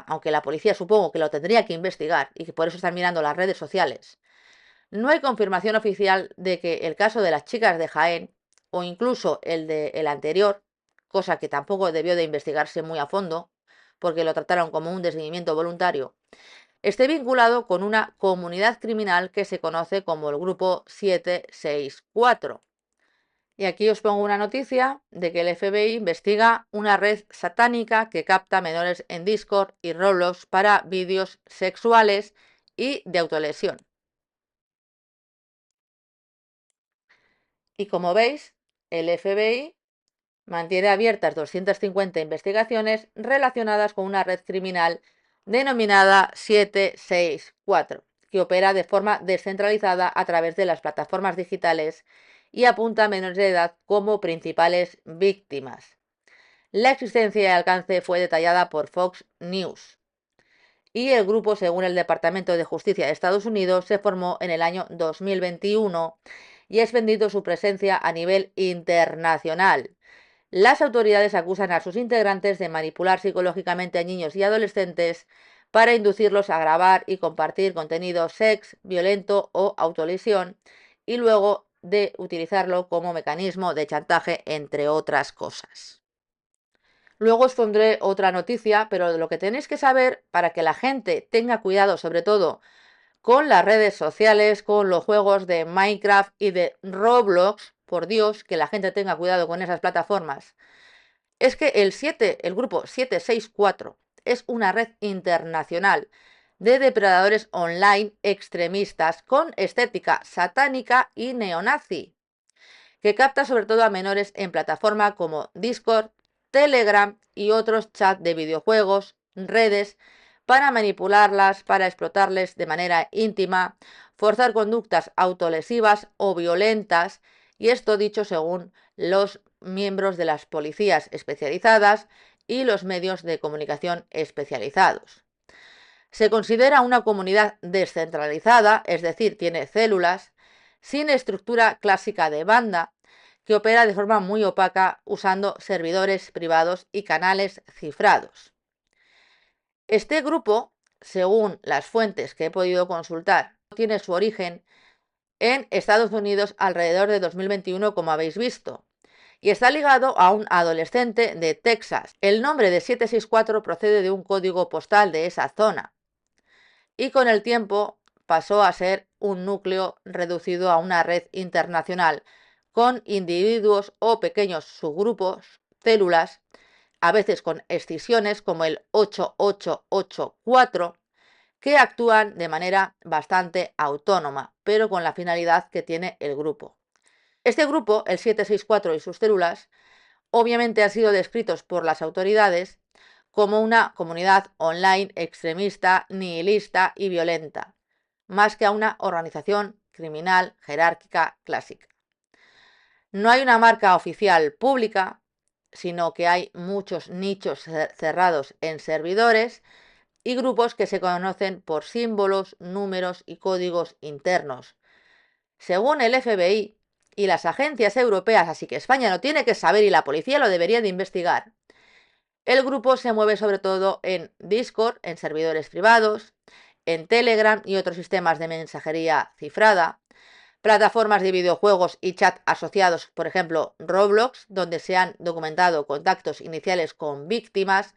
aunque la policía supongo que lo tendría que investigar y que por eso están mirando las redes sociales, no hay confirmación oficial de que el caso de las chicas de Jaén o incluso el de el anterior, cosa que tampoco debió de investigarse muy a fondo, porque lo trataron como un desviamiento voluntario, esté vinculado con una comunidad criminal que se conoce como el Grupo 764. Y aquí os pongo una noticia de que el FBI investiga una red satánica que capta menores en Discord y Roblox para vídeos sexuales y de autolesión. Y como veis, el FBI mantiene abiertas 250 investigaciones relacionadas con una red criminal denominada 764, que opera de forma descentralizada a través de las plataformas digitales y apunta a menores de edad como principales víctimas. La existencia y alcance fue detallada por Fox News. Y el grupo, según el Departamento de Justicia de Estados Unidos, se formó en el año 2021 y ha extendido su presencia a nivel internacional. Las autoridades acusan a sus integrantes de manipular psicológicamente a niños y adolescentes para inducirlos a grabar y compartir contenido sex, violento o autolesión, y luego de utilizarlo como mecanismo de chantaje, entre otras cosas. Luego os pondré otra noticia, pero lo que tenéis que saber para que la gente tenga cuidado, sobre todo con las redes sociales, con los juegos de Minecraft y de Roblox, por Dios, que la gente tenga cuidado con esas plataformas, es que el grupo 764 es una red internacional de depredadores online extremistas con estética satánica y neonazi, que capta sobre todo a menores en plataformas como Discord, Telegram y otros chats de videojuegos, redes, para manipularlas, para explotarles de manera íntima, forzar conductas autolesivas o violentas, y esto dicho según los miembros de las policías especializadas y los medios de comunicación especializados. Se considera una comunidad descentralizada, es decir, tiene células, sin estructura clásica de banda, que opera de forma muy opaca usando servidores privados y canales cifrados. Este grupo, según las fuentes que he podido consultar, tiene su origen en Estados Unidos alrededor de 2021, como habéis visto, y está ligado a un adolescente de Texas. El nombre de 764 procede de un código postal de esa zona, y con el tiempo pasó a ser un núcleo reducido a una red internacional con individuos o pequeños subgrupos, células, a veces con escisiones como el 8884, que actúan de manera bastante autónoma, pero con la finalidad que tiene el grupo. Este grupo, el 764 y sus células, obviamente han sido descritos por las autoridades como una comunidad online extremista, nihilista y violenta, más que a una organización criminal jerárquica clásica. No hay una marca oficial pública, sino que hay muchos nichos cerrados en servidores y grupos que se conocen por símbolos, números y códigos internos. Según el FBI y las agencias europeas, así que España lo tiene que saber y la policía lo debería de investigar, el grupo se mueve sobre todo en Discord, en servidores privados, en Telegram y otros sistemas de mensajería cifrada, plataformas de videojuegos y chat asociados, por ejemplo Roblox, donde se han documentado contactos iniciales con víctimas,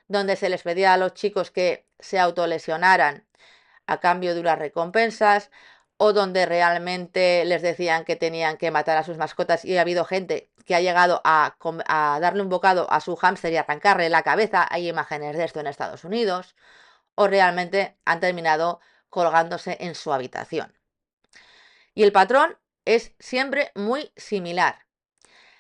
donde se les pedía a los chicos que se autolesionaran a cambio de unas recompensas, o donde realmente les decían que tenían que matar a sus mascotas, y ha habido gente que ha llegado a darle un bocado a su hámster y arrancarle la cabeza. Hay imágenes de esto en Estados Unidos, o realmente han terminado colgándose en su habitación. Y el patrón es siempre muy similar.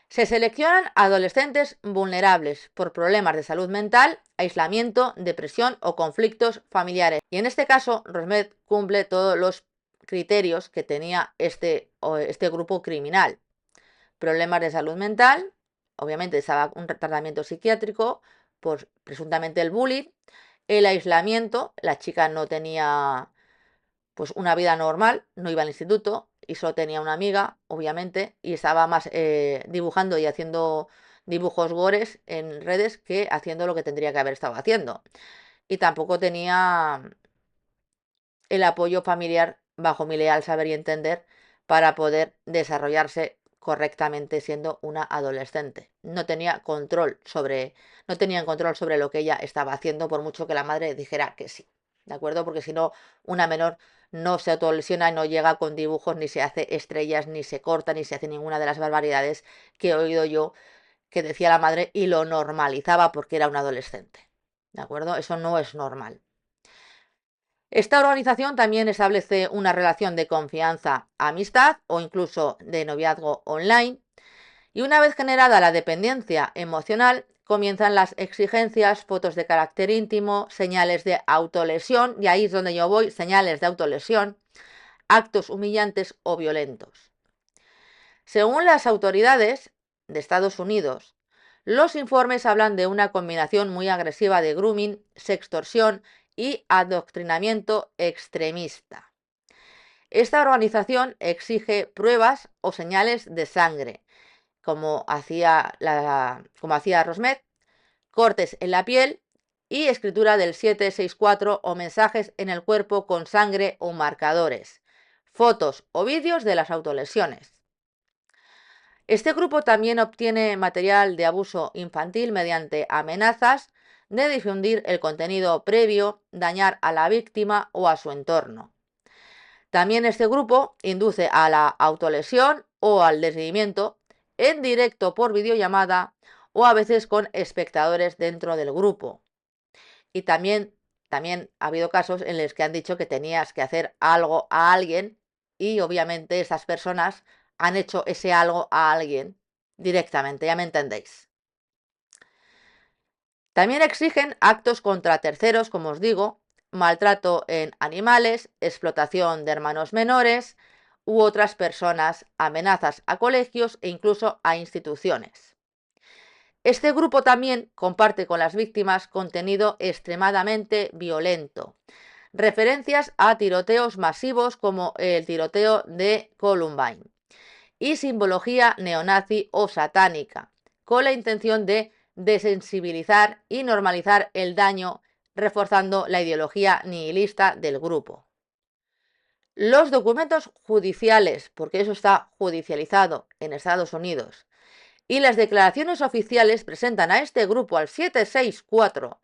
Se seleccionan adolescentes vulnerables por problemas de salud mental, aislamiento, depresión o conflictos familiares. Y en este caso, Rosmet cumple todos los criterios que tenía este grupo criminal. Problemas de salud mental, obviamente estaba un tratamiento psiquiátrico por presuntamente el bullying, el aislamiento, la chica no tenía pues una vida normal, no iba al instituto y solo tenía una amiga, obviamente, y estaba más dibujando y haciendo dibujos gores en redes que haciendo lo que tendría que haber estado haciendo. Y tampoco tenía el apoyo familiar, bajo mi leal saber y entender, para poder desarrollarse correctamente siendo una adolescente. No tenían control sobre lo que ella estaba haciendo, por mucho que la madre dijera que sí, ¿de acuerdo? Porque si no, una menor no se autolesiona, no llega con dibujos, ni se hace estrellas, ni se corta, ni se hace ninguna de las barbaridades que he oído yo que decía la madre y lo normalizaba porque era un adolescente, ¿de acuerdo? Eso no es normal. Esta organización también establece una relación de confianza, amistad o incluso de noviazgo online. Y una vez generada la dependencia emocional, comienzan las exigencias, fotos de carácter íntimo, señales de autolesión, y ahí es donde yo voy, señales de autolesión, actos humillantes o violentos. Según las autoridades de Estados Unidos, los informes hablan de una combinación muy agresiva de grooming, sextorsión y adoctrinamiento extremista. Esta organización exige pruebas o señales de sangre, como hacía Rosmet, cortes en la piel y escritura del 764 o mensajes en el cuerpo con sangre o marcadores, fotos o vídeos de las autolesiones. Este grupo también obtiene material de abuso infantil mediante amenazas de difundir el contenido previo, dañar a la víctima o a su entorno. También este grupo induce a la autolesión o al desviimiento en directo por videollamada o a veces con espectadores dentro del grupo. Y también ha habido casos en los que han dicho que tenías que hacer algo a alguien y obviamente esas personas han hecho ese algo a alguien directamente, ya me entendéis. También exigen actos contra terceros, como os digo, maltrato en animales, explotación de hermanos menores u otras personas, amenazas a colegios e incluso a instituciones. Este grupo también comparte con las víctimas contenido extremadamente violento, referencias a tiroteos masivos como el tiroteo de Columbine y simbología neonazi o satánica, con la intención de desensibilizar y normalizar el daño, reforzando la ideología nihilista del grupo. Los documentos judiciales, porque eso está judicializado en Estados Unidos, y las declaraciones oficiales presentan a este grupo, al 764,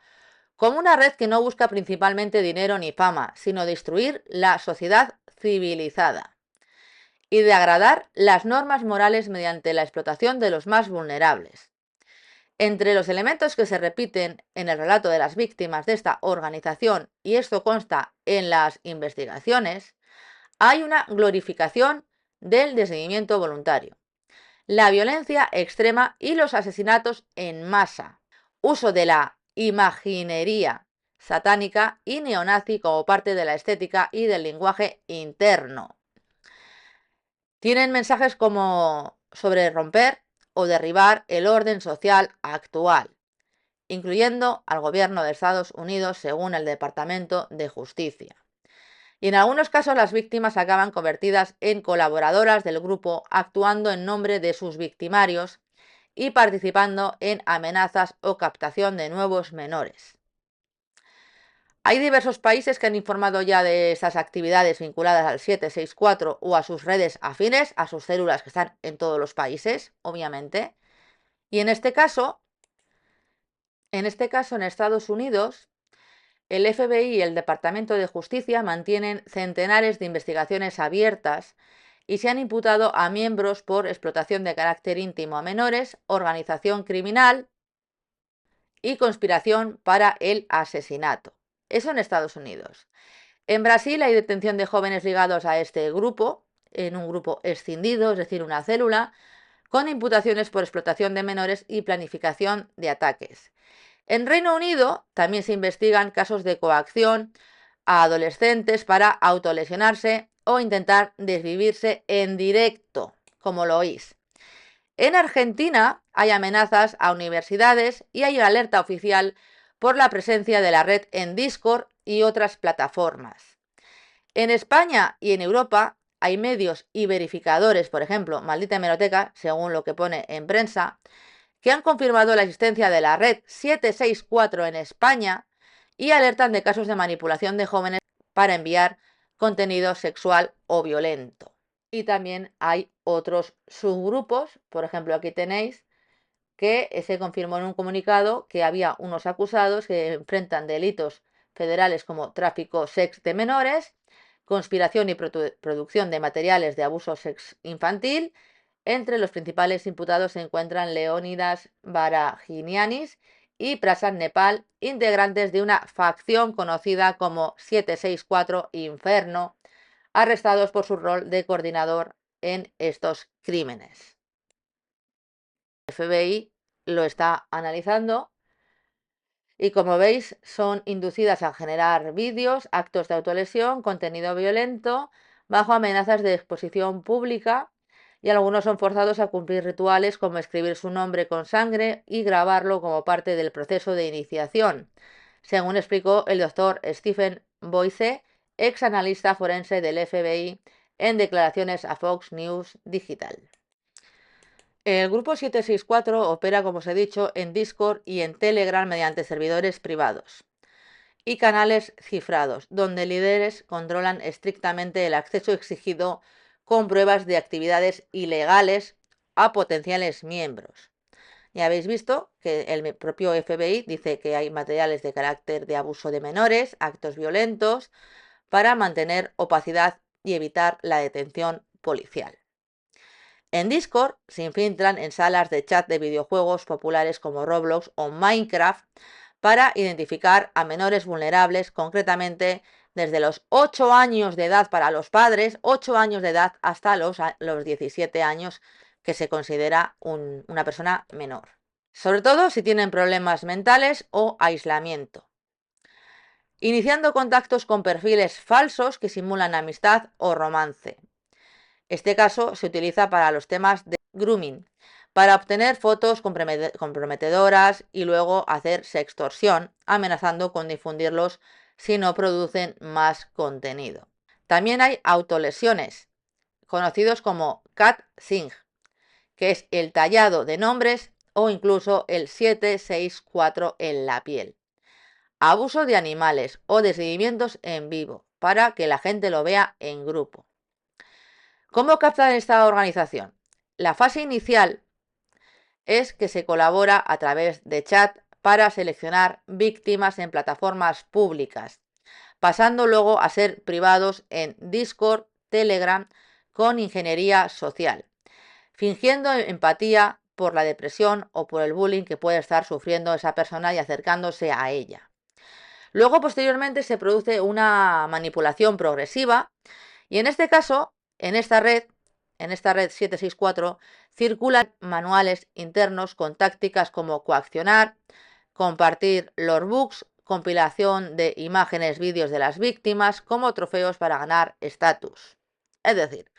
como una red que no busca principalmente dinero ni fama, sino destruir la sociedad civilizada y de agradar las normas morales mediante la explotación de los más vulnerables. Entre los elementos que se repiten en el relato de las víctimas de esta organización, y esto consta en las investigaciones, hay una glorificación del desviimiento voluntario, la violencia extrema y los asesinatos en masa, uso de la imaginería satánica y neonazi como parte de la estética y del lenguaje interno. Tienen mensajes como sobre romper o derribar el orden social actual, incluyendo al gobierno de Estados Unidos según el Departamento de Justicia. Y en algunos casos las víctimas acaban convertidas en colaboradoras del grupo, actuando en nombre de sus victimarios y participando en amenazas o captación de nuevos menores. Hay diversos países que han informado ya de esas actividades vinculadas al 764 o a sus redes afines, a sus células que están en todos los países, obviamente. Y en este caso, en Estados Unidos, el FBI y el Departamento de Justicia mantienen centenares de investigaciones abiertas y se han imputado a miembros por explotación de carácter íntimo a menores, organización criminal y conspiración para el asesinato. Eso en Estados Unidos. En Brasil hay detención de jóvenes ligados a este grupo en un grupo escindido, es decir, una célula, con imputaciones por explotación de menores y planificación de ataques. En Reino Unido también se investigan casos de coacción a adolescentes para autolesionarse o intentar desvivirse en directo, como lo oís. En Argentina hay amenazas a universidades y hay alerta oficial por la presencia de la red en Discord y otras plataformas. En España y en Europa hay medios y verificadores, por ejemplo, Maldita Hemeroteca, según lo que pone en prensa, que han confirmado la existencia de la red 764 en España y alertan de casos de manipulación de jóvenes para enviar contenido sexual o violento. Y también hay otros subgrupos, por ejemplo, aquí tenéis que se confirmó en un comunicado que había unos acusados que enfrentan delitos federales como tráfico sex de menores, conspiración y producción de materiales de abuso sex infantil. Entre los principales imputados se encuentran Leónidas Barahinianis y Prasad Nepal, integrantes de una facción conocida como 764 Inferno, arrestados por su rol de coordinador en estos crímenes. El FBI lo está analizando y, como veis, son inducidas a generar vídeos, actos de autolesión, contenido violento, bajo amenazas de exposición pública, y algunos son forzados a cumplir rituales como escribir su nombre con sangre y grabarlo como parte del proceso de iniciación, según explicó el doctor Stephen Boyce, ex analista forense del FBI, en declaraciones a Fox News Digital. El grupo 764 opera, como os he dicho, en Discord y en Telegram mediante servidores privados y canales cifrados, donde líderes controlan estrictamente el acceso exigido con pruebas de actividades ilegales a potenciales miembros. Ya habéis visto que el propio FBI dice que hay materiales de carácter de abuso de menores, actos violentos, para mantener opacidad y evitar la detención policial. En Discord se infiltran en salas de chat de videojuegos populares como Roblox o Minecraft para identificar a menores vulnerables, concretamente desde los 8 años de edad para los padres, 8 años de edad hasta los 17 años, que se considera una persona menor. Sobre todo si tienen problemas mentales o aislamiento. Iniciando contactos con perfiles falsos que simulan amistad o romance. Este caso se utiliza para los temas de grooming, para obtener fotos comprometedoras y luego hacer sextorsión, amenazando con difundirlos si no producen más contenido. También hay autolesiones, conocidos como catfighting, que es el tallado de nombres o incluso el 764 en la piel. Abuso de animales o de seguimientos en vivo, para que la gente lo vea en grupo. ¿Cómo captan esta organización? La fase inicial es que se colabora a través de chat para seleccionar víctimas en plataformas públicas, pasando luego a ser privados en Discord, Telegram, con ingeniería social, fingiendo empatía por la depresión o por el bullying que puede estar sufriendo esa persona y acercándose a ella. Luego, posteriormente, se produce una manipulación progresiva y en este caso, en esta red 764, circulan manuales internos con tácticas como coaccionar, compartir logbooks, compilación de imágenes, vídeos de las víctimas como trofeos para ganar estatus. Es decir,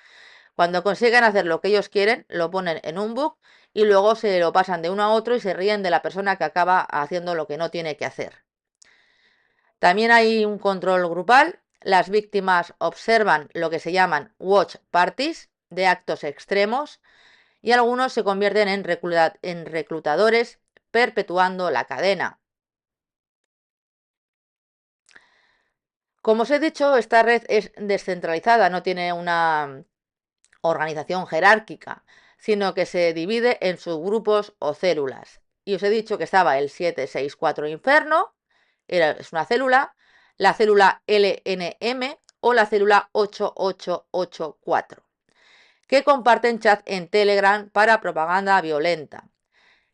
cuando consiguen hacer lo que ellos quieren, lo ponen en un book y luego se lo pasan de uno a otro y se ríen de la persona que acaba haciendo lo que no tiene que hacer. También hay un control grupal. Las víctimas observan lo que se llaman watch parties de actos extremos y algunos se convierten en reclutadores, perpetuando la cadena. Como os he dicho, esta red es descentralizada, no tiene una organización jerárquica, sino que se divide en subgrupos o células. Y os he dicho que estaba el 764 Inferno, es una célula, la célula LNM o la célula 8884, que comparten chat en Telegram para propaganda violenta.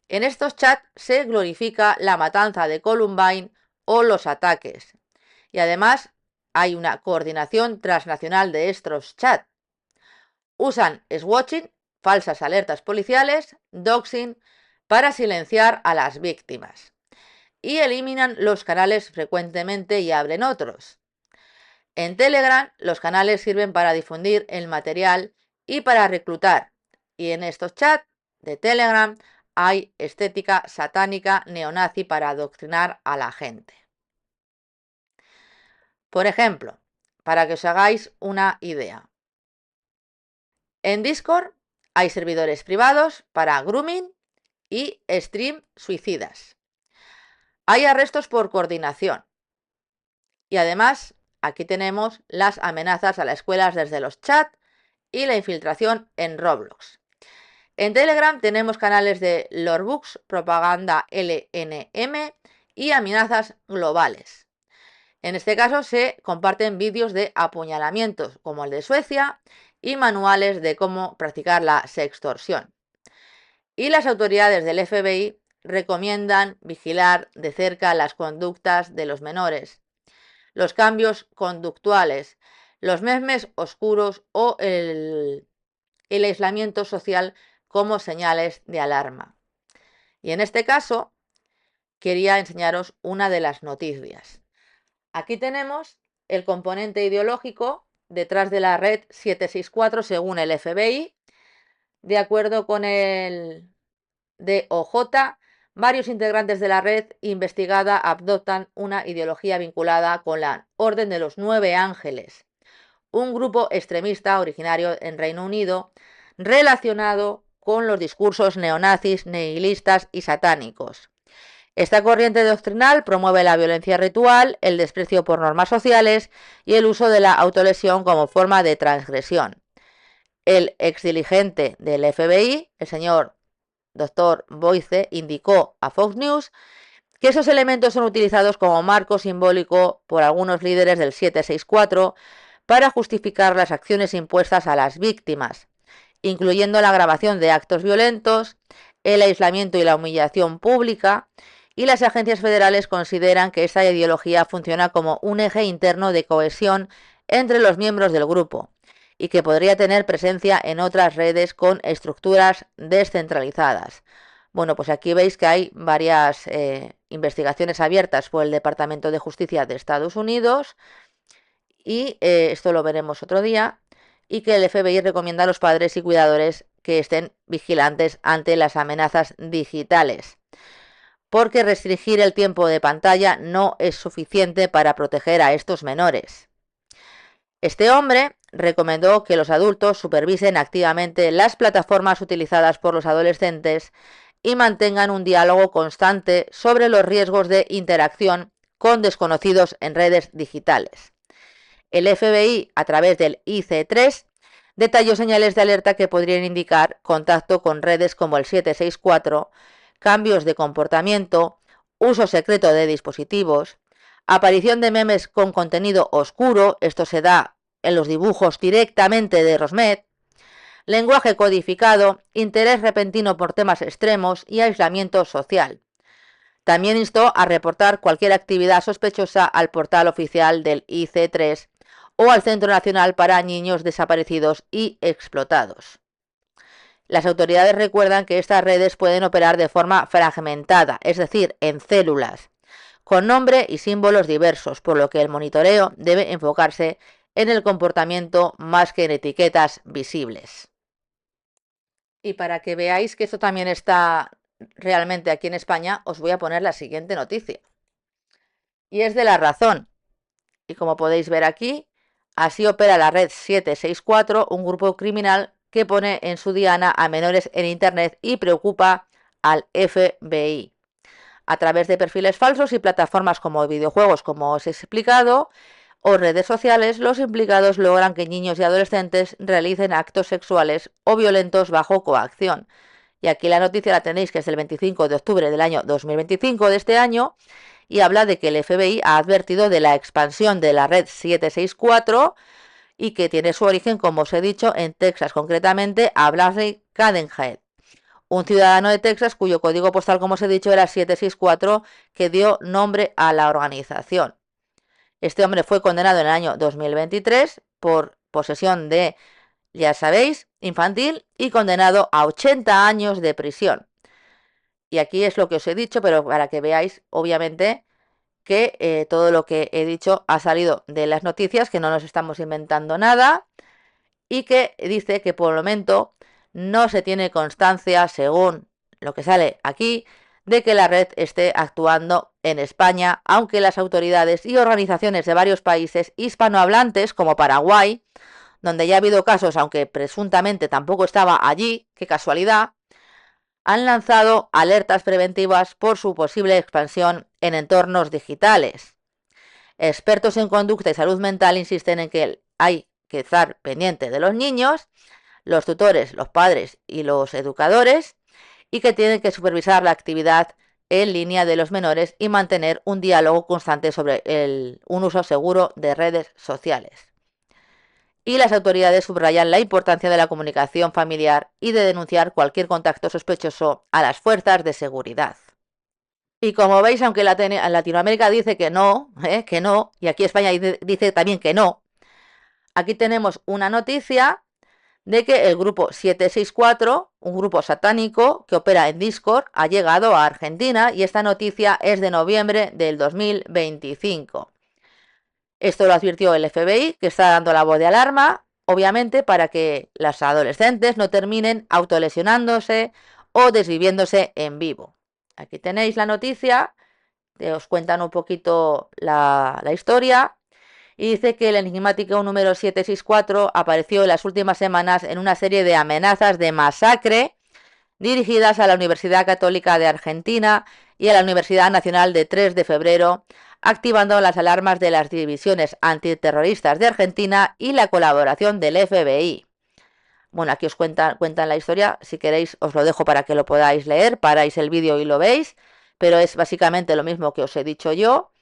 En estos chats se glorifica la matanza de Columbine o los ataques. Y además hay una coordinación transnacional de estos chats. Usan swatching, falsas alertas policiales, doxing, para silenciar a las víctimas. Y eliminan los canales frecuentemente y abren otros. En Telegram, los canales sirven para difundir el material y para reclutar. Y en estos chats de Telegram hay estética satánica neonazi para adoctrinar a la gente. Por ejemplo, para que os hagáis una idea, en Discord hay servidores privados para grooming y stream suicidas. Hay arrestos por coordinación. Y además, aquí tenemos las amenazas a las escuelas desde los chats y la infiltración en Roblox. En Telegram tenemos canales de lorebooks, propaganda LNM y amenazas globales. En este caso se comparten vídeos de apuñalamientos como el de Suecia y manuales de cómo practicar la sextorsión. Y las autoridades del FBI recomiendan vigilar de cerca las conductas de los menores, los cambios conductuales, los memes oscuros o el aislamiento social como señales de alarma. Y en este caso quería enseñaros una de las noticias. Aquí tenemos el componente ideológico detrás de la red 764 según el FBI. De acuerdo con el DOJ, varios integrantes de la red investigada adoptan una ideología vinculada con la Orden de los Nueve Ángeles, un grupo extremista originario en Reino Unido relacionado con los discursos neonazis, nihilistas y satánicos. Esta corriente doctrinal promueve la violencia ritual, el desprecio por normas sociales y el uso de la autolesión como forma de transgresión. El exdirigente del FBI, el señor Dr. Boyce, indicó a Fox News que esos elementos son utilizados como marco simbólico por algunos líderes del 764 para justificar las acciones impuestas a las víctimas, incluyendo la grabación de actos violentos, el aislamiento y la humillación pública, y las agencias federales consideran que esta ideología funciona como un eje interno de cohesión entre los miembros del grupo y que podría tener presencia en otras redes con estructuras descentralizadas. Bueno, pues aquí veis que hay varias investigaciones abiertas por el Departamento de Justicia de Estados Unidos y esto lo veremos otro día, y que el FBI recomienda a los padres y cuidadores que estén vigilantes ante las amenazas digitales, porque restringir el tiempo de pantalla no es suficiente para proteger a estos menores. Este hombre recomendó que los adultos supervisen activamente las plataformas utilizadas por los adolescentes y mantengan un diálogo constante sobre los riesgos de interacción con desconocidos en redes digitales. El FBI, a través del IC3, detalló señales de alerta que podrían indicar contacto con redes como el 764, cambios de comportamiento, uso secreto de dispositivos, aparición de memes con contenido oscuro, esto se da en los dibujos directamente de Rosmet, lenguaje codificado, interés repentino por temas extremos y aislamiento social. También instó a reportar cualquier actividad sospechosa al portal oficial del IC3 o al Centro Nacional para Niños Desaparecidos y Explotados. Las autoridades recuerdan que estas redes pueden operar de forma fragmentada, es decir, en células, con nombre y símbolos diversos, por lo que el monitoreo debe enfocarse en el comportamiento más que en etiquetas visibles. Y para que veáis que esto también está realmente aquí en España, os voy a poner la siguiente noticia. Y es de La Razón. Y como podéis ver aquí, así opera la red 764, un grupo criminal que pone en su diana a menores en Internet y preocupa al FBI. A través de perfiles falsos y plataformas como videojuegos, como os he explicado, o redes sociales, los implicados logran que niños y adolescentes realicen actos sexuales o violentos bajo coacción. Y aquí la noticia la tenéis, que es del 25 de octubre del año 2025 de este año, y habla de que el FBI ha advertido de la expansión de la red 764 y que tiene su origen, como os he dicho, en Texas, concretamente a Bradley Cadenhead, un ciudadano de Texas cuyo código postal, como os he dicho, era 764, que dio nombre a la organización. Este hombre fue condenado en el año 2023 por posesión de ya sabéis, infantil y condenado a 80 años de prisión. Y aquí es lo que os he dicho, pero para que veáis, obviamente, que todo lo que he dicho ha salido de las noticias, que no nos estamos inventando nada y que dice que por el momento no se tiene constancia, según lo que sale aquí, de que la red esté actuando en España, aunque las autoridades y organizaciones de varios países hispanohablantes, como Paraguay, donde ya ha habido casos, aunque presuntamente tampoco estaba allí, qué casualidad, han lanzado alertas preventivas por su posible expansión en entornos digitales. Expertos en conducta y salud mental insisten en que hay que estar pendiente de los niños, los tutores, los padres y los educadores, y que tienen que supervisar la actividad en línea de los menores y mantener un diálogo constante sobre un uso seguro de redes sociales. Y las autoridades subrayan la importancia de la comunicación familiar y de denunciar cualquier contacto sospechoso a las fuerzas de seguridad. Y como veis, aunque Latinoamérica dice que no, y aquí España dice también que no, aquí tenemos una noticia de que el grupo 764, un grupo satánico que opera en Discord, ha llegado a Argentina, y esta noticia es de noviembre del 2025. Esto lo advirtió el FBI, que está dando la voz de alarma, obviamente, para que las adolescentes no terminen autolesionándose o desviviéndose en vivo. Aquí tenéis la noticia, os cuentan un poquito la historia, y dice que el enigmático número 764 apareció en las últimas semanas en una serie de amenazas de masacre dirigidas a la Universidad Católica de Argentina y a la Universidad Nacional de 3 de Febrero, activando las alarmas de las divisiones antiterroristas de Argentina y la colaboración del FBI. Bueno, aquí os cuentan la historia, si queréis os lo dejo para que lo podáis leer, paráis el vídeo y lo veis, pero es básicamente lo mismo que os he dicho yo.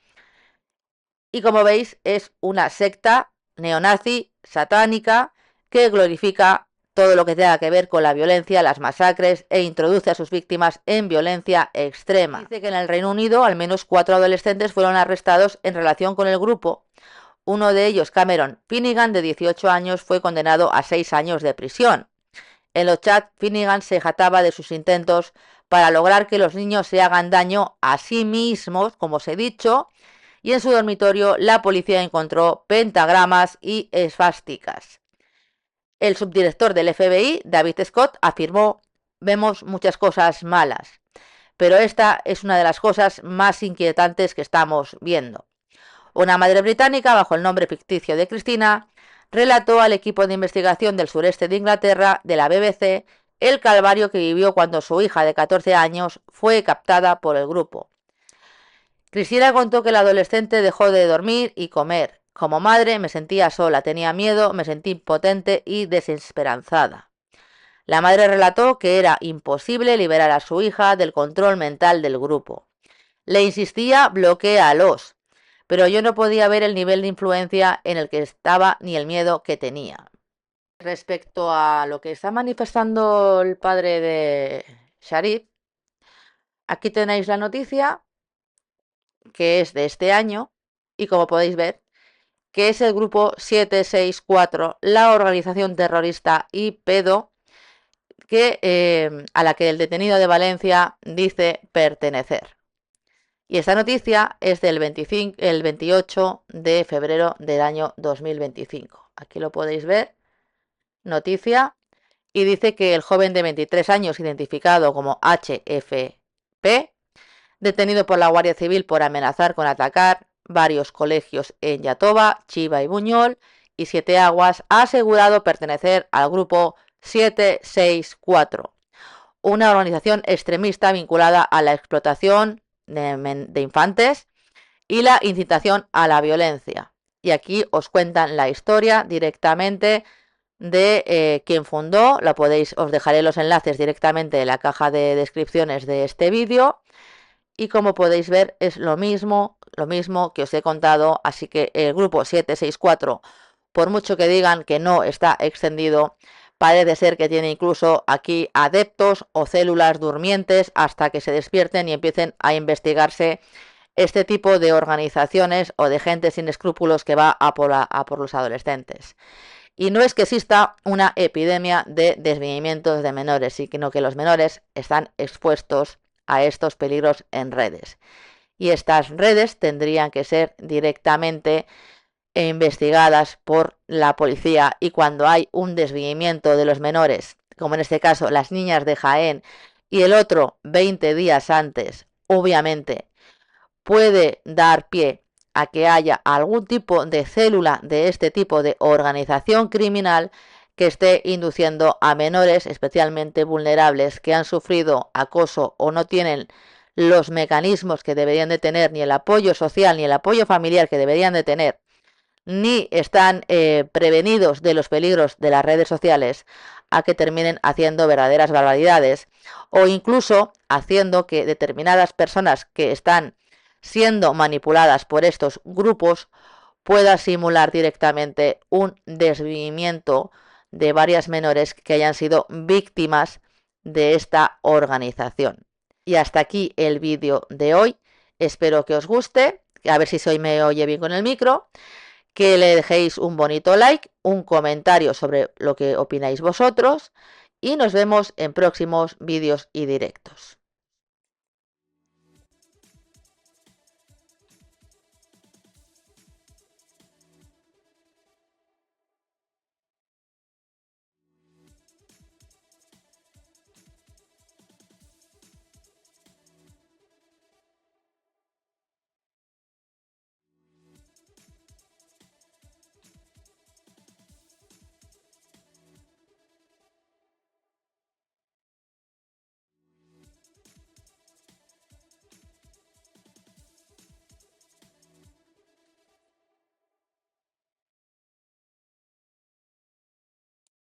Y como veis, es una secta neonazi satánica que glorifica todo lo que tenga que ver con la violencia, las masacres, e introduce a sus víctimas en violencia extrema. Dice que en el Reino Unido al menos 4 adolescentes fueron arrestados en relación con el grupo. Uno de ellos, Cameron Finnegan, de 18 años, fue condenado a 6 años de prisión. En los chats, Finnegan se jactaba de sus intentos para lograr que los niños se hagan daño a sí mismos, como os he dicho, y en su dormitorio la policía encontró pentagramas y esvásticas. El subdirector del FBI, David Scott, afirmó: vemos muchas cosas malas, pero esta es una de las cosas más inquietantes que estamos viendo. Una madre británica, bajo el nombre ficticio de Cristina, relató al equipo de investigación del sureste de Inglaterra, de la BBC, el calvario que vivió cuando su hija de 14 años fue captada por el grupo. Cristina contó que la adolescente dejó de dormir y comer. Como madre me sentía sola, tenía miedo, me sentí impotente y desesperanzada. La madre relató que era imposible liberar a su hija del control mental del grupo. Le insistía: bloquéalos, pero yo no podía ver el nivel de influencia en el que estaba ni el miedo que tenía. Respecto a lo que está manifestando el padre de Sharif, aquí tenéis la noticia, que es de este año, y como podéis ver, que es el grupo 764, la organización terrorista y pedo a la que el detenido de Valencia dice pertenecer. Y esta noticia es del 28 de febrero del año 2025. Aquí lo podéis ver, noticia, y dice que el joven de 23 años, identificado como HFP, detenido por la Guardia Civil por amenazar con atacar varios colegios en Yatoba, Chiva y Buñol y Siete Aguas, ha asegurado pertenecer al grupo 764, una organización extremista vinculada a la explotación de infantes y la incitación a la violencia. Y aquí os cuentan la historia directamente de quien fundó. Os dejaré los enlaces directamente en la caja de descripciones de este vídeo. Y como podéis ver, es lo mismo que os he contado. Así que el grupo 764, por mucho que digan que no está extendido, parece ser que tiene incluso aquí adeptos o células durmientes hasta que se despierten y empiecen a investigarse este tipo de organizaciones o de gente sin escrúpulos que va a por los adolescentes. Y no es que exista una epidemia de desviamientos de menores, sino que los menores están expuestos a estos peligros en redes. Y estas redes tendrían que ser directamente investigadas por la policía, y cuando hay un desviamiento de los menores, como en este caso las niñas de Jaén, y el otro 20 días antes, obviamente puede dar pie a que haya algún tipo de célula de este tipo de organización criminal que esté induciendo a menores especialmente vulnerables que han sufrido acoso o no tienen los mecanismos que deberían de tener, ni el apoyo social ni el apoyo familiar que deberían de tener, ni están prevenidos de los peligros de las redes sociales, a que terminen haciendo verdaderas barbaridades, o incluso haciendo que determinadas personas que están siendo manipuladas por estos grupos puedan simular directamente un desvivimiento de varias menores que hayan sido víctimas de esta organización. Y hasta aquí el vídeo de hoy. Espero que os guste, a ver si se me oye bien con el micro, que le dejéis un bonito like, un comentario sobre lo que opináis vosotros, y nos vemos en próximos vídeos y directos.